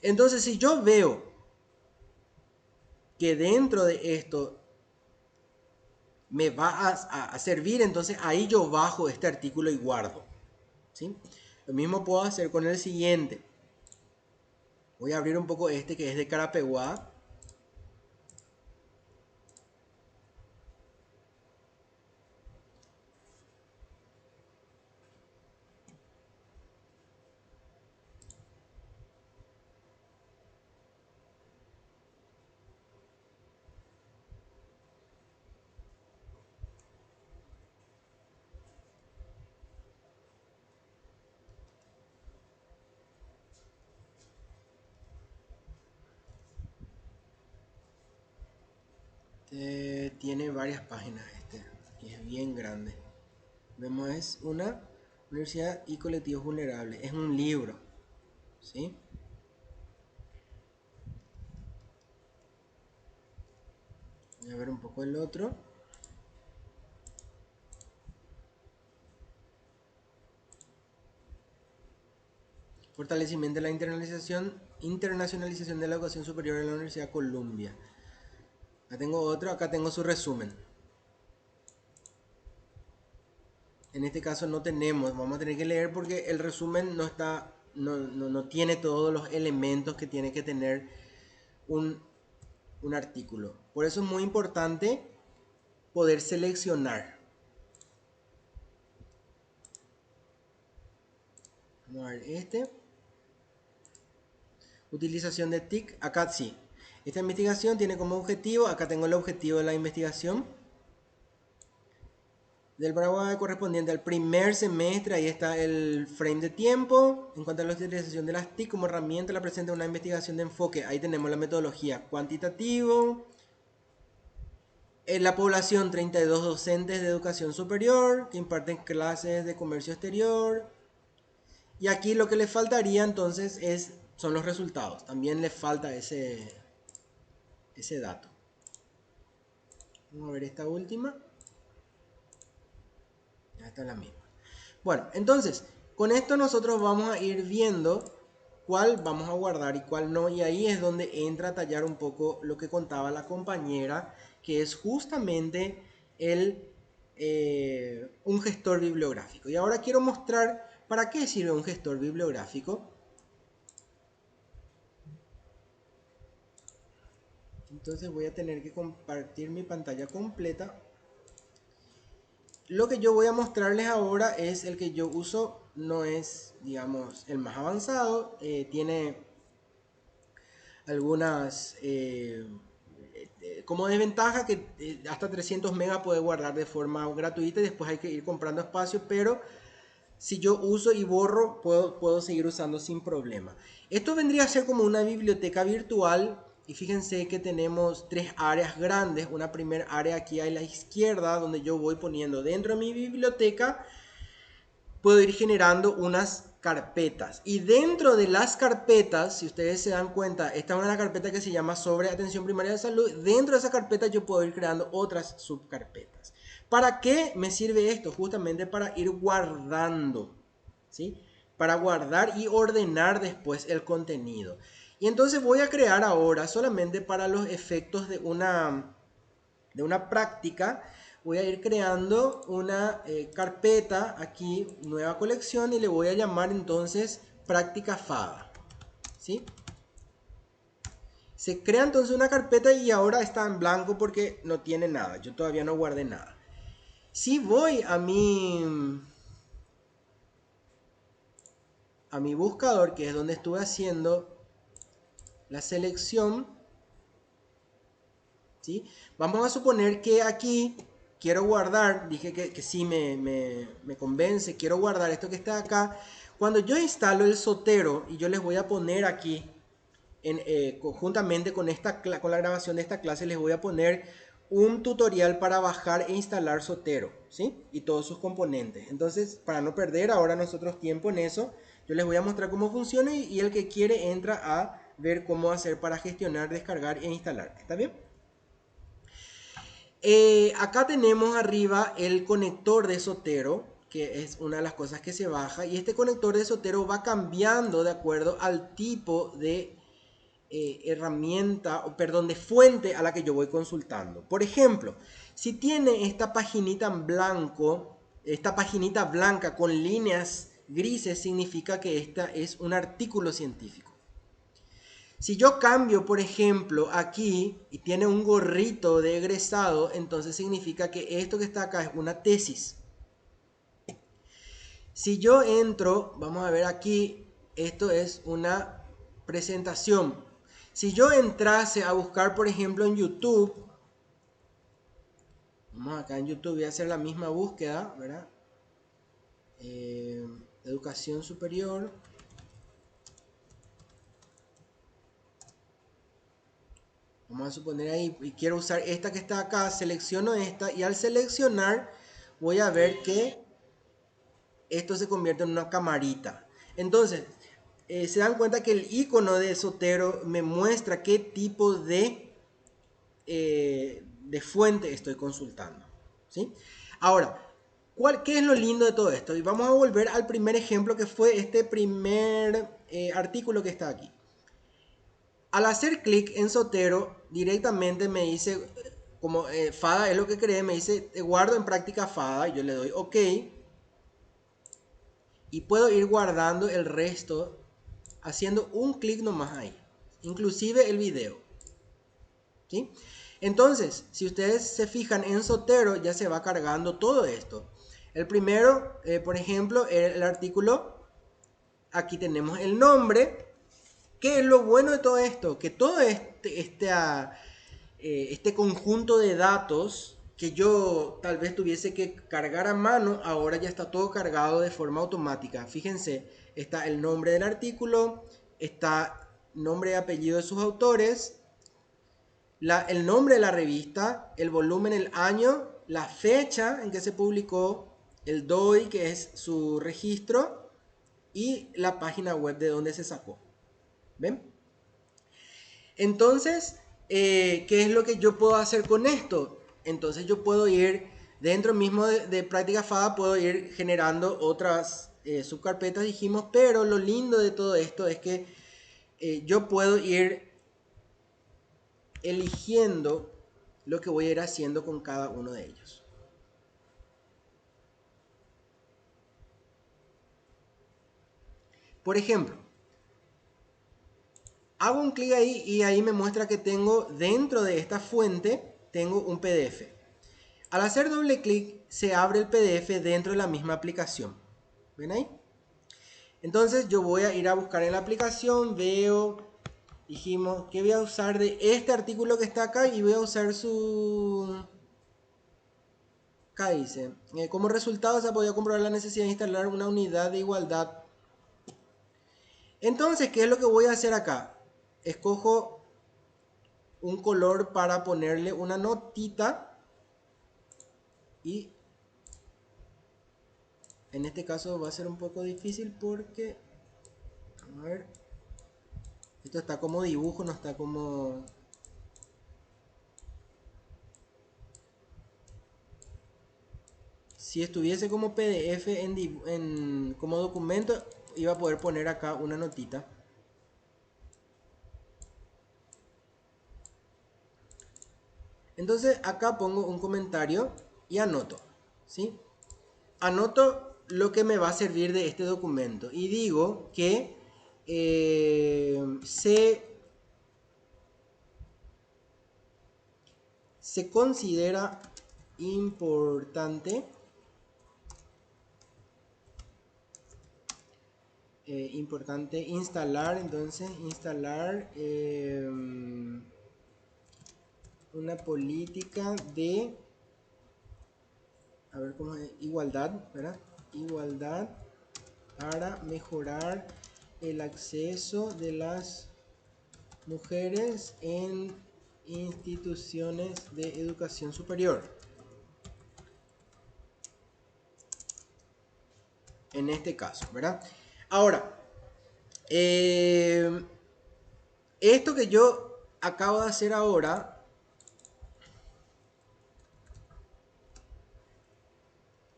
Entonces, si yo veo que dentro de esto me va a servir, entonces ahí yo bajo este artículo y guardo, ¿sí? Lo mismo puedo hacer con el siguiente. Voy a abrir un poco este que es de Carapeguá. Tiene varias páginas este, y es bien grande. Vemos, es una universidad y colectivos vulnerables. Es un libro, ¿sí? Voy a ver un poco el otro. Fortalecimiento de la internacionalización de la educación superior en la Universidad de Columbia. Acá tengo otro, acá tengo su resumen. En este caso no tenemos, vamos a tener que leer porque el resumen no está, no tiene todos los elementos que tiene que tener un, un artículo. Por eso es muy importante poder seleccionar. Vamos a ver este. Utilización de TIC, acá sí. Esta investigación tiene como objetivo, acá tengo el objetivo de la investigación del Paraguay correspondiente al primer semestre. Ahí está el frame de tiempo. En cuanto a la utilización de las TIC como herramienta, la presenta una investigación de enfoque. Ahí tenemos la metodología cuantitativo. En la población, 32 docentes de educación superior que imparten clases de comercio exterior. Y aquí lo que le faltaría entonces son los resultados. También le falta ese dato. Vamos a ver esta última. Esta es la misma. Bueno, entonces, con esto nosotros vamos a ir viendo cuál vamos a guardar y cuál no. Y ahí es donde entra a tallar un poco lo que contaba la compañera, que es justamente un gestor bibliográfico. Y ahora quiero mostrar para qué sirve un gestor bibliográfico. Entonces voy a tener que compartir mi pantalla completa. Lo que yo voy a mostrarles ahora es el que yo uso, no es, digamos, el más avanzado, tiene algunas, como desventaja que hasta 300 megas puede guardar de forma gratuita y después hay que ir comprando espacio, pero si yo uso y borro, puedo seguir usando sin problema. Esto vendría a ser como una biblioteca virtual. Y fíjense que tenemos tres áreas grandes. Una primera área aquí a la izquierda, donde yo voy poniendo dentro de mi biblioteca. Puedo ir generando unas carpetas. Y dentro de las carpetas, si ustedes se dan cuenta, esta es una carpeta que se llama sobre atención primaria de salud. Dentro de esa carpeta yo puedo ir creando otras subcarpetas. ¿Para qué me sirve esto? Justamente para ir guardando, ¿sí? Para guardar y ordenar después el contenido. Y entonces voy a crear ahora, solamente para los efectos de una práctica, voy a ir creando una carpeta aquí, nueva colección, y le voy a llamar entonces práctica FADA, ¿sí? Se crea entonces una carpeta y ahora está en blanco porque no tiene nada, yo todavía no guardé nada. Si voy a mi buscador, que es donde estuve haciendo la selección, ¿sí? Vamos a suponer que aquí quiero guardar, dije que sí me convence, quiero guardar esto que está acá. Cuando yo instalo el Zotero, y yo les voy a poner aquí, conjuntamente con, con la grabación de esta clase, les voy a poner un tutorial para bajar e instalar Zotero, ¿sí? Y todos sus componentes. Entonces, para no perder ahora nosotros tiempo en eso, yo les voy a mostrar cómo funciona y el que quiere entra a ver cómo hacer para gestionar, descargar e instalar. ¿Está bien? Acá tenemos arriba el conector de Zotero, que es una de las cosas que se baja. Y este conector de Zotero va cambiando de acuerdo al tipo de herramienta, o perdón, de fuente a la que yo voy consultando. Por ejemplo, si tiene esta paginita en blanco, esta paginita blanca con líneas grises, significa que esta es un artículo científico. Si yo cambio, por ejemplo, aquí y tiene un gorrito de egresado, entonces significa que esto que está acá es una tesis. Si yo entro, vamos a ver aquí, esto es una presentación. Si yo entrase a buscar, por ejemplo, en YouTube, vamos acá en YouTube, voy a hacer la misma búsqueda, ¿verdad? Educación superior. Vamos a suponer ahí, y quiero usar esta que está acá, selecciono esta, y al seleccionar voy a ver que esto se convierte en una camarita. Entonces, se dan cuenta que el icono de Zotero me muestra qué tipo de fuente estoy consultando, ¿sí? Ahora, ¿qué es lo lindo de todo esto? Y vamos a volver al primer ejemplo, que fue este primer artículo que está aquí. Al hacer clic en Zotero, directamente me dice, como FADA es lo que creé, me dice, te guardo en práctica FADA, y yo le doy OK, y puedo ir guardando el resto haciendo un clic nomás ahí, inclusive el video, ¿sí? Entonces, si ustedes se fijan en Zotero, ya se va cargando todo esto. El primero, por ejemplo, el artículo, aquí tenemos el nombre. ¿Qué es lo bueno de todo esto? Que todo este conjunto de datos que yo tal vez tuviese que cargar a mano, ahora ya está todo cargado de forma automática. Fíjense, está el nombre del artículo, está nombre y apellido de sus autores, el nombre de la revista, el volumen, el año, la fecha en que se publicó, el DOI, que es su registro, y la página web de donde se sacó. ¿Ven? Entonces, ¿qué es lo que yo puedo hacer con esto? Entonces yo puedo ir, dentro mismo de práctica FADA, puedo ir generando otras subcarpetas, dijimos, pero lo lindo de todo esto es que yo puedo ir eligiendo lo que voy a ir haciendo con cada uno de ellos. Por ejemplo, hago un clic ahí y ahí me muestra que tengo dentro de esta fuente, tengo un PDF. Al hacer doble clic se abre el PDF dentro de la misma aplicación. ¿Ven ahí? Entonces yo voy a ir a buscar en la aplicación, veo, dijimos que voy a usar de este artículo que está acá y voy a usar su... Acá dice, como resultado se ha podido comprobar la necesidad de instalar una unidad de igualdad. Entonces, ¿qué es lo que voy a hacer acá? Escojo un color para ponerle una notita y en este caso va a ser un poco difícil porque, a ver, esto está como dibujo, no está como... Si estuviese como PDF como documento, iba a poder poner acá una notita. Entonces acá pongo un comentario y anoto, ¿sí? Anoto lo que me va a servir de este documento y digo que se considera importante instalar, entonces instalar una una política de, a ver cómo es, igualdad, ¿verdad? Igualdad para mejorar el acceso de las mujeres en instituciones de educación superior. En este caso, ¿verdad? Ahora, esto que yo acabo de hacer ahora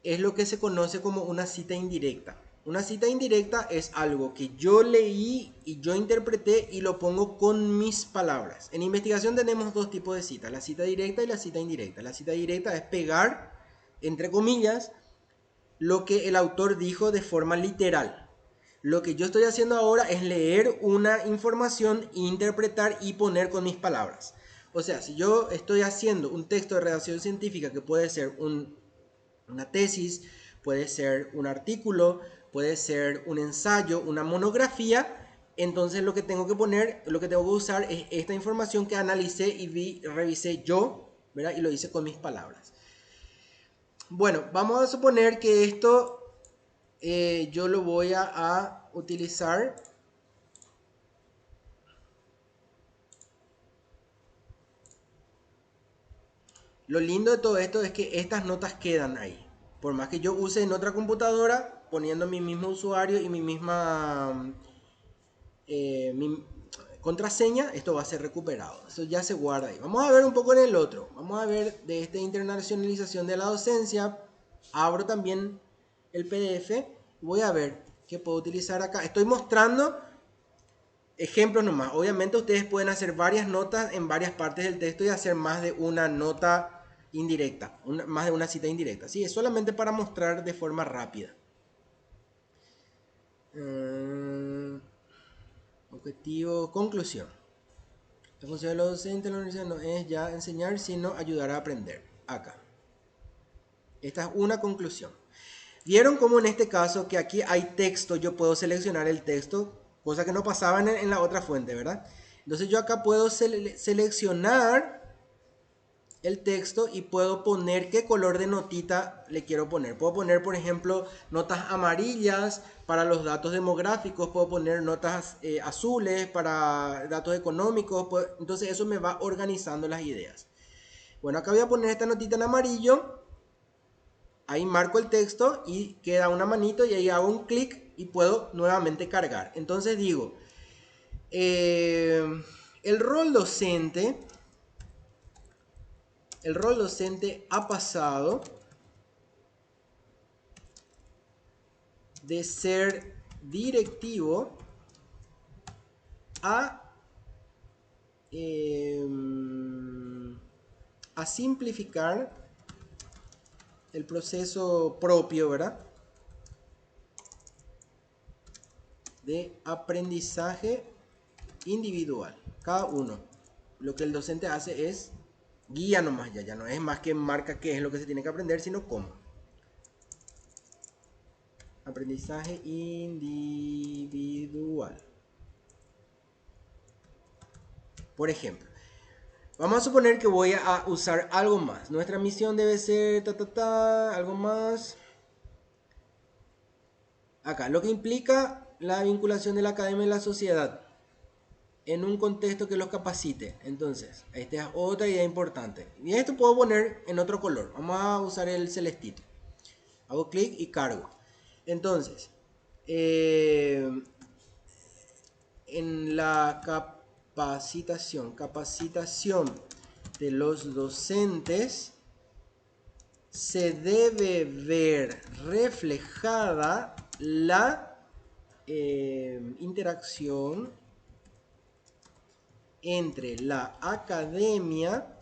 es lo que se conoce como una cita indirecta. Una cita indirecta es algo que yo leí y yo interpreté y lo pongo con mis palabras. En investigación tenemos dos tipos de citas, la cita directa y la cita indirecta. La cita directa es pegar, entre comillas, lo que el autor dijo de forma literal. Lo que yo estoy haciendo ahora es leer una información, interpretar y poner con mis palabras. O sea, si yo estoy haciendo un texto de redacción científica que puede ser una tesis, puede ser un artículo, puede ser un ensayo, una monografía, entonces lo que tengo que poner, lo que tengo que usar es esta información que analicé y revisé yo, ¿verdad? Y lo hice con mis palabras. Bueno, vamos a suponer que esto yo lo voy a utilizar. Lo lindo de todo esto es que estas notas quedan ahí. Por más que yo use en otra computadora, poniendo mi mismo usuario y mi misma mi contraseña, esto va a ser recuperado. Eso ya se guarda ahí. Vamos a ver un poco en el otro. Vamos a ver de esta internacionalización de la docencia. Abro también el PDF. Voy a ver qué puedo utilizar acá. Estoy mostrando ejemplos nomás. Obviamente ustedes pueden hacer varias notas en varias partes del texto y hacer más de una nota indirecta, más de una cita indirecta. ¿Sí? Es solamente para mostrar de forma rápida. Objetivo, conclusión. La función de los docentes en la universidad no es ya enseñar, sino ayudar a aprender. Acá. Esta es una conclusión. Vieron cómo en este caso que aquí hay texto, yo puedo seleccionar el texto, cosa que no pasaba en la otra fuente, ¿verdad? Entonces yo acá puedo seleccionar el texto y puedo poner qué color de notita le quiero poner. Puedo poner, por ejemplo, notas amarillas para los datos demográficos, puedo poner notas azules para datos económicos, entonces eso me va organizando las ideas. Bueno, acá voy a poner esta notita en amarillo, ahí marco el texto y queda una manito y ahí hago un clic y puedo nuevamente cargar. Entonces digo, el rol docente ha pasado de ser directivo a simplificar el proceso propio, ¿verdad? De aprendizaje individual. Cada uno. Lo que el docente hace es guía nomás, ya no es más que marca qué es lo que se tiene que aprender, sino cómo. Aprendizaje individual. Por ejemplo, vamos a suponer que voy a usar algo más. Nuestra misión debe ser algo más. Acá, lo que implica la vinculación de la academia y la sociedad en un contexto que los capacite. Entonces, esta es otra idea importante. Y esto puedo poner en otro color. Vamos a usar el celestito. Hago clic y cargo. Entonces, en la capacitación de los docentes se debe ver reflejada la interacción entre la academia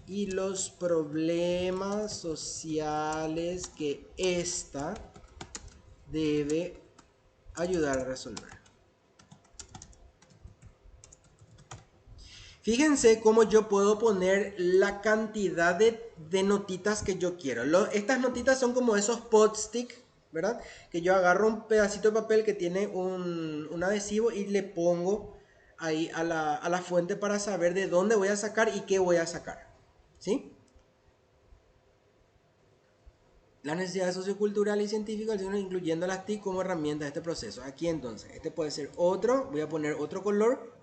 y los problemas sociales que ésta debe ayudar a resolver. Fíjense cómo yo puedo poner la cantidad de notitas que yo quiero. Estas notitas son como esos post-stick, ¿verdad? Que yo agarro un pedacito de papel que tiene un adhesivo y le pongo ahí a la fuente para saber de dónde voy a sacar y qué voy a sacar. ¿Sí? Las necesidades socioculturales y científicas, incluyendo las TIC como herramientas de este proceso. Aquí entonces, este puede ser otro, voy a poner otro color,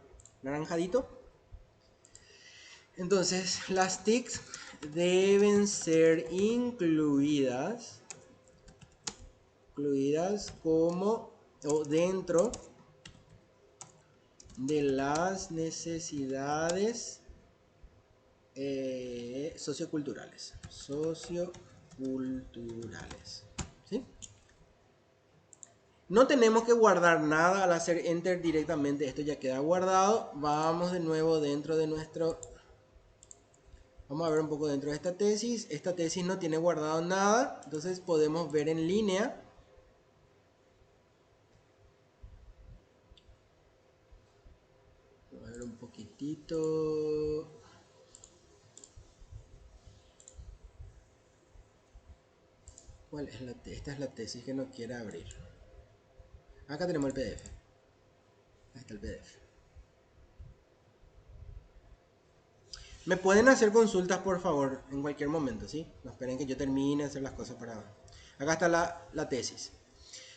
naranjadito. Entonces, las TICs deben ser incluidas como o dentro de las necesidades socioculturales. ¿Sí? No tenemos que guardar nada al hacer enter directamente. Esto ya queda guardado. Vamos de nuevo dentro de nuestro... Vamos a ver un poco dentro de esta tesis. Esta tesis no tiene guardado nada. Entonces podemos ver en línea. Vamos a ver un poquitito. ¿Cuál es la tesis? Esta es la tesis que no quiere abrir. Acá tenemos el PDF. Ahí está el PDF. Me pueden hacer consultas, por favor, en cualquier momento, ¿sí? No esperen que yo termine de hacer las cosas para... Acá está la tesis.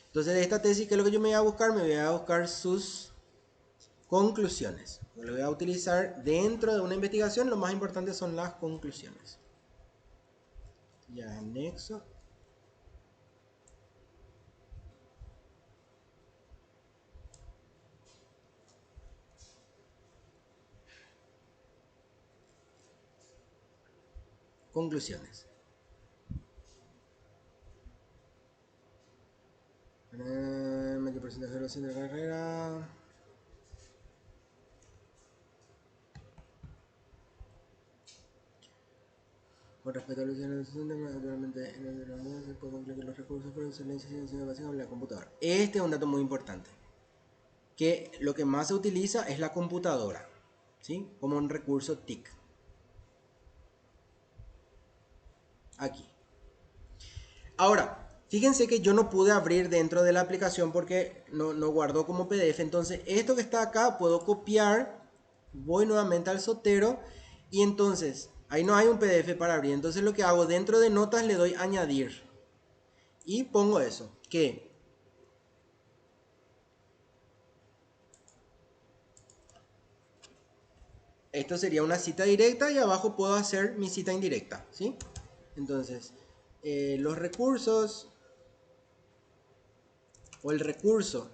Entonces, de esta tesis, ¿qué es lo que yo me voy a buscar? Me voy a buscar sus conclusiones. Lo voy a utilizar dentro de una investigación. Lo más importante son las conclusiones. Ya anexo. Conclusiones. Medio porcentaje de los de carrera. Con respecto a los naturalmente en el se puede concluir que los recursos por excelencia son básicos de la computadora. Este es un dato muy importante. Que lo que más se utiliza es la computadora, ¿sí? Como un recurso TIC. Aquí. Ahora, fíjense que yo no pude abrir dentro de la aplicación porque no guardó como PDF. Entonces, esto que está acá puedo copiar. Voy nuevamente al Zotero. Y entonces, ahí no hay un PDF para abrir. Entonces, lo que hago dentro de notas le doy añadir. Y pongo eso. Que esto sería una cita directa y abajo puedo hacer mi cita indirecta, ¿sí? Entonces, los recursos o el recurso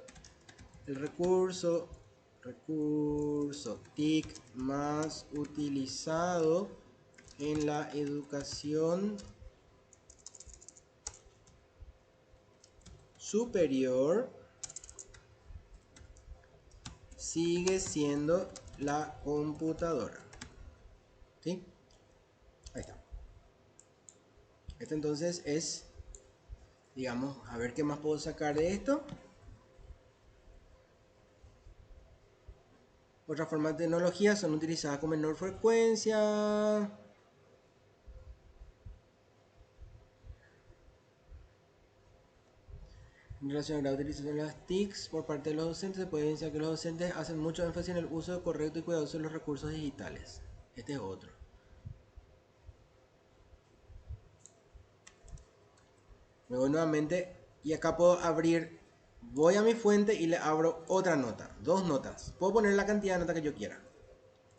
TIC más utilizado en la educación superior sigue siendo la computadora. ¿Sí? Ahí está. Este entonces es, digamos, a ver qué más puedo sacar de esto. Otras formas de tecnología son utilizadas con menor frecuencia. En relación a la utilización de las TICs por parte de los docentes, se puede evidenciar que los docentes hacen mucho énfasis en el uso correcto y cuidadoso de los recursos digitales. Este es otro. Me voy nuevamente y acá puedo abrir, voy a mi fuente y le abro otra nota, dos notas. Puedo poner la cantidad de notas que yo quiera.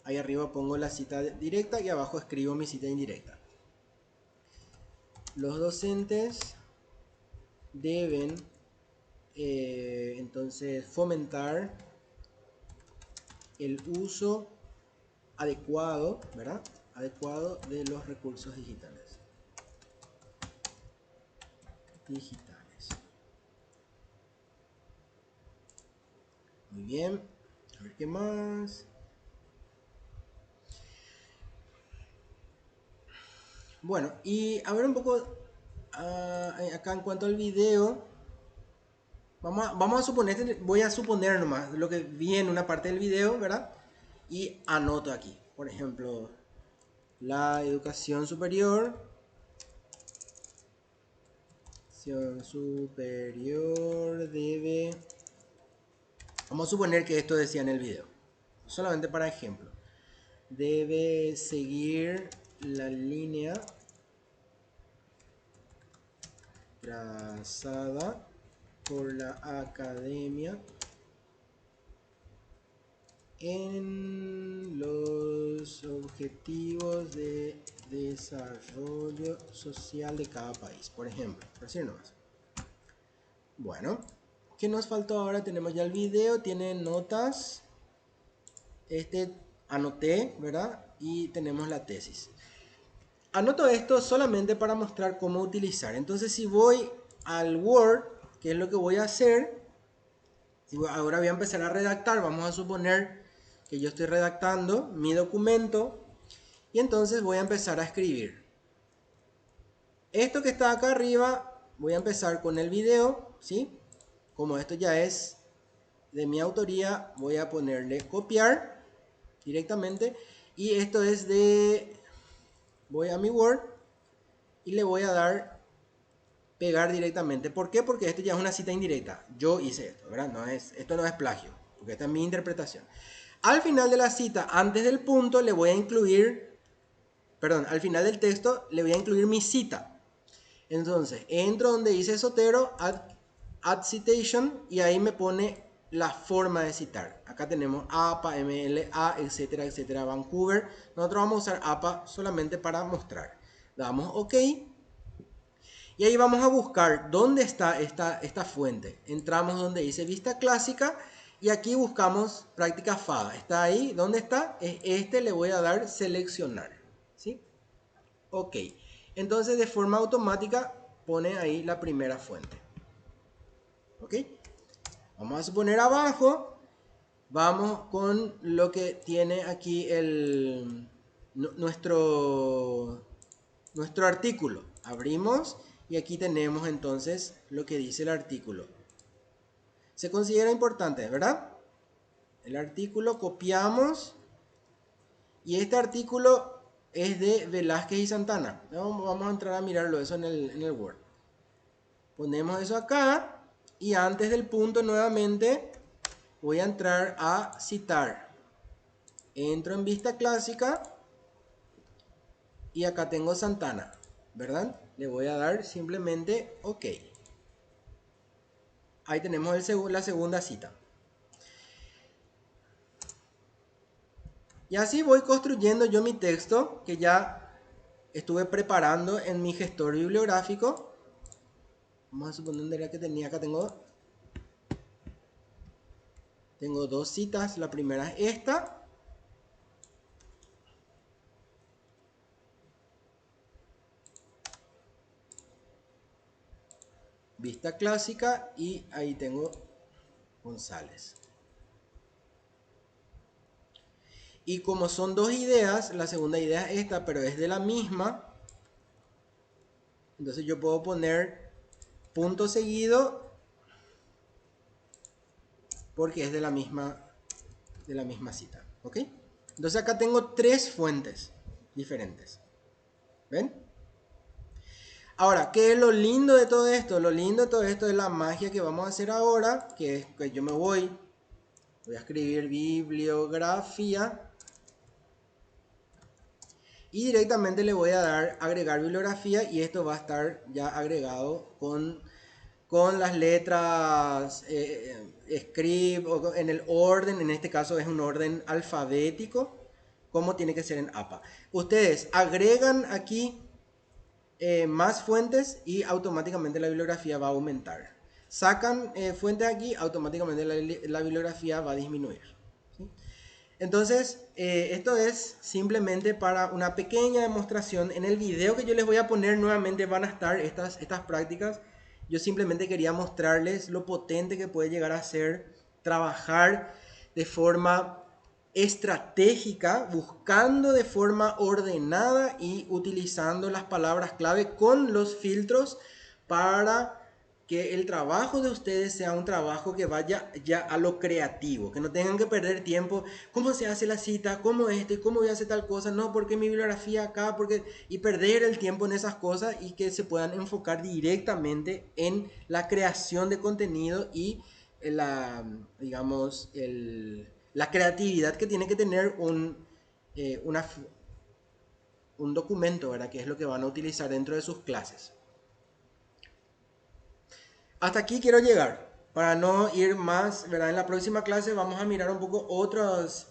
Ahí arriba pongo la cita directa y abajo escribo mi cita indirecta. Los docentes deben entonces fomentar el uso adecuado, ¿verdad? Adecuado de los recursos digitales. Muy bien. A ver qué más. Bueno, y a ver un poco acá en cuanto al video. Vamos a suponer, voy a suponer nomás lo que vi en una parte del video, ¿verdad? Y anoto aquí. Por ejemplo, la educación superior. Debe... Vamos a suponer que esto decía en el video. solamente para ejemplo. Debe seguir la línea trazada por la academia en los objetivos de desarrollo social de cada país, por ejemplo, por decir nomás. Bueno, ¿qué nos faltó ahora? Tenemos ya el video, tiene notas, anoté, ¿verdad? Y tenemos la tesis. Anoto esto solamente para mostrar cómo utilizar. Entonces, si voy al Word, ¿qué es lo que voy a hacer? Ahora voy a empezar a redactar. Vamos a suponer que yo estoy redactando mi documento y entonces voy a empezar a escribir. Esto que está acá arriba, voy a empezar con el video, ¿sí? Como esto ya es de mi autoría, voy a ponerle copiar directamente. Y esto es de... Voy a mi Word y le voy a dar pegar directamente. ¿Por qué? Porque esto ya es una cita indirecta. Yo hice esto, ¿verdad? Esto no es plagio, porque esta es mi interpretación. Al final de la cita, antes del punto, le voy a incluir, perdón, al final del texto le voy a incluir mi cita. Entonces, entro donde dice Zotero, add citation, y ahí me pone la forma de citar. Acá tenemos APA, MLA, etcétera, etcétera, Vancouver. Nosotros vamos a usar APA solamente para mostrar. Damos OK. Y ahí vamos a buscar dónde está esta fuente. Entramos donde dice vista clásica y aquí buscamos práctica FADA. ¿Está ahí? ¿Dónde está? Le voy a dar seleccionar. ¿Sí? Ok. Entonces de forma automática pone ahí la primera fuente. ¿Ok? Vamos a suponer abajo. Vamos con lo que tiene aquí nuestro artículo. Abrimos y aquí tenemos entonces lo que dice el artículo. Se considera importante, ¿verdad? El artículo copiamos y este artículo es de Velázquez y Santana. Vamos a entrar a mirarlo eso en el Word. Ponemos eso acá y antes del punto nuevamente voy a entrar a citar. Entro en vista clásica y acá tengo Santana, ¿verdad? Le voy a dar simplemente OK. Ahí tenemos la segunda cita. Y así voy construyendo yo mi texto que ya estuve preparando en mi gestor bibliográfico. Vamos a suponer que tenía acá, tengo dos citas. La primera es esta. Vista clásica y ahí tengo González. Y como son dos ideas, la segunda idea es esta, pero es de la misma. Entonces yo puedo poner punto seguido porque es de la misma cita. ¿Ok? Entonces acá tengo tres fuentes diferentes. ¿Ven? Ahora, ¿qué es lo lindo de todo esto? Lo lindo de todo esto es la magia que vamos a hacer ahora, que es que yo me voy a escribir bibliografía y directamente le voy a dar agregar bibliografía y esto va a estar ya agregado con las letras script o en el orden. En este caso es un orden alfabético, como tiene que ser en APA. Ustedes agregan aquí más fuentes y automáticamente la bibliografía va a aumentar. Sacan fuentes aquí, automáticamente la bibliografía va a disminuir. ¿Sí? Entonces, esto es simplemente para una pequeña demostración. En el video que yo les voy a poner nuevamente van a estar estas prácticas. Yo simplemente quería mostrarles lo potente que puede llegar a ser trabajar de forma estratégica, buscando de forma ordenada y utilizando las palabras clave con los filtros para que el trabajo de ustedes sea un trabajo que vaya ya a lo creativo, que no tengan que perder tiempo, cómo se hace la cita, cómo esto y cómo voy a hacer tal cosa, no, porque mi bibliografía acá, y perder el tiempo en esas cosas y que se puedan enfocar directamente en la creación de contenido y digamos, la creatividad que tiene que tener un documento, ¿verdad? Que es lo que van a utilizar dentro de sus clases. Hasta aquí quiero llegar. Para no ir más, ¿verdad? En la próxima clase vamos a mirar un poco otros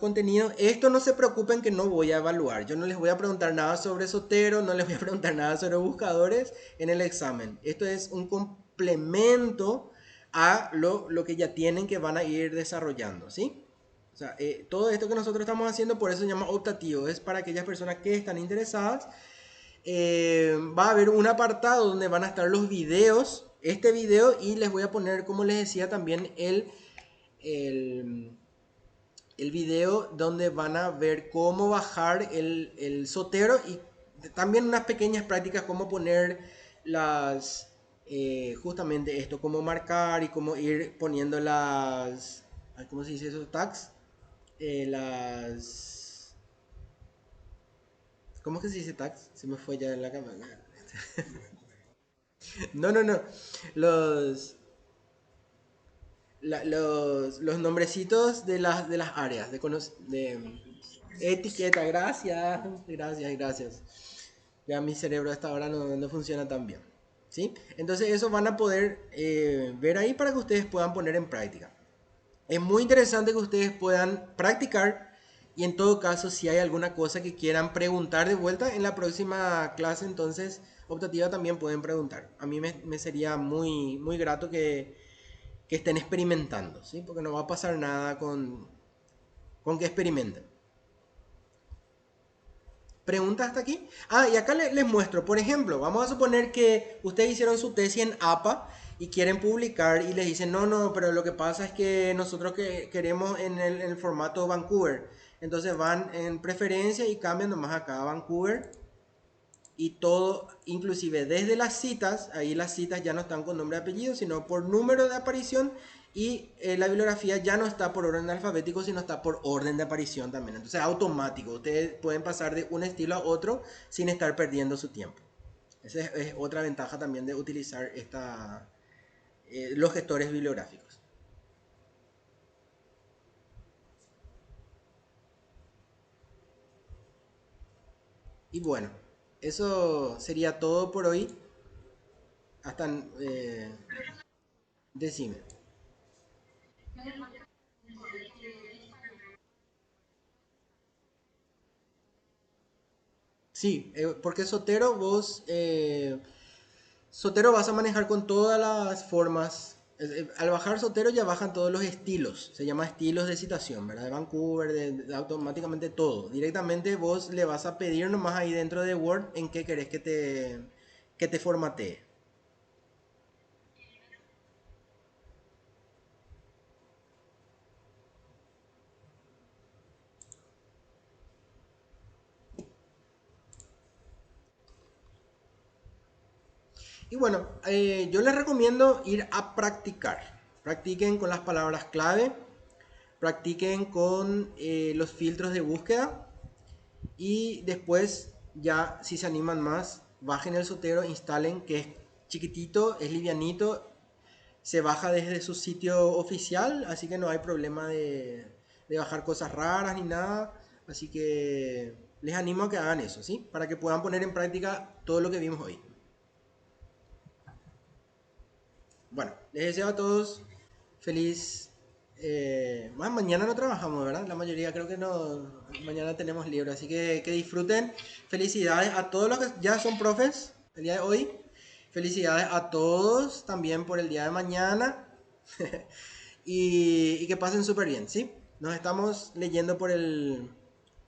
contenidos. Esto no se preocupen que no voy a evaluar. Yo no les voy a preguntar nada sobre Zotero, no les voy a preguntar nada sobre buscadores en el examen. Esto es un complemento a lo que ya tienen que van a ir desarrollando, ¿sí? O sea, todo esto que nosotros estamos haciendo, por eso se llama optativo. Es para aquellas personas que están interesadas. Va a haber un apartado donde van a estar los videos, este video, y les voy a poner, como les decía, también el, el video donde van a ver cómo bajar el Zotero y también unas pequeñas prácticas, cómo poner justamente esto, cómo marcar y cómo ir poniendo ¿cómo se dice eso? Tags. Las... ¿Cómo es que se dice tags? Se me fue ya en la cámara. No, no, no. Los, los nombrecitos de las áreas de etiqueta. Gracias, gracias, gracias. Ya mi cerebro hasta ahora no funciona tan bien. ¿Sí? Entonces eso van a poder ver ahí para que ustedes puedan poner en práctica. Es muy interesante que ustedes puedan practicar y en todo caso si hay alguna cosa que quieran preguntar de vuelta en la próxima clase, entonces optativa también pueden preguntar. A mí me sería muy, muy grato que estén experimentando, ¿sí? Porque no va a pasar nada con que experimenten. ¿Preguntas hasta aquí? Ah, y acá les muestro, por ejemplo, vamos a suponer que ustedes hicieron su tesis en APA y quieren publicar y les dicen, no, no, pero lo que pasa es que nosotros que queremos en el formato Vancouver. Entonces van en preferencia y cambian nomás acá a Vancouver y todo, inclusive desde las citas, ahí las citas ya no están con nombre y apellido, sino por número de aparición y la bibliografía ya no está por orden alfabético, sino está por orden de aparición también. Entonces automático, ustedes pueden pasar de un estilo a otro sin estar perdiendo su tiempo. Esa es otra ventaja también de utilizar los gestores bibliográficos. Y bueno, eso sería todo por hoy. Hasta... decime. Sí, porque Sotero vas a manejar con todas las formas. Al bajar Sotero ya bajan todos los estilos. Se llama estilos de citación, ¿verdad? De Vancouver, automáticamente todo. Directamente vos le vas a pedir nomás ahí dentro de Word en qué querés que te formatee. Y bueno, yo les recomiendo ir a practicar. Practiquen con las palabras clave, practiquen con los filtros de búsqueda y después ya si se animan más, bajen el Sotero, instalen que es chiquitito, es livianito, se baja desde su sitio oficial, así que no hay problema de bajar cosas raras ni nada. Así que les animo a que hagan eso, ¿sí? Para que puedan poner en práctica todo lo que vimos hoy. Bueno, les deseo a todos feliz... mañana no trabajamos, ¿verdad? La mayoría creo que no. Mañana tenemos libre, así que disfruten. Felicidades a todos los que ya son profes el día de hoy. Felicidades a todos también por el día de mañana. y que pasen súper bien, ¿sí? Nos estamos leyendo por el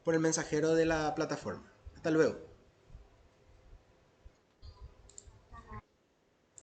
mensajero de la plataforma. Hasta luego.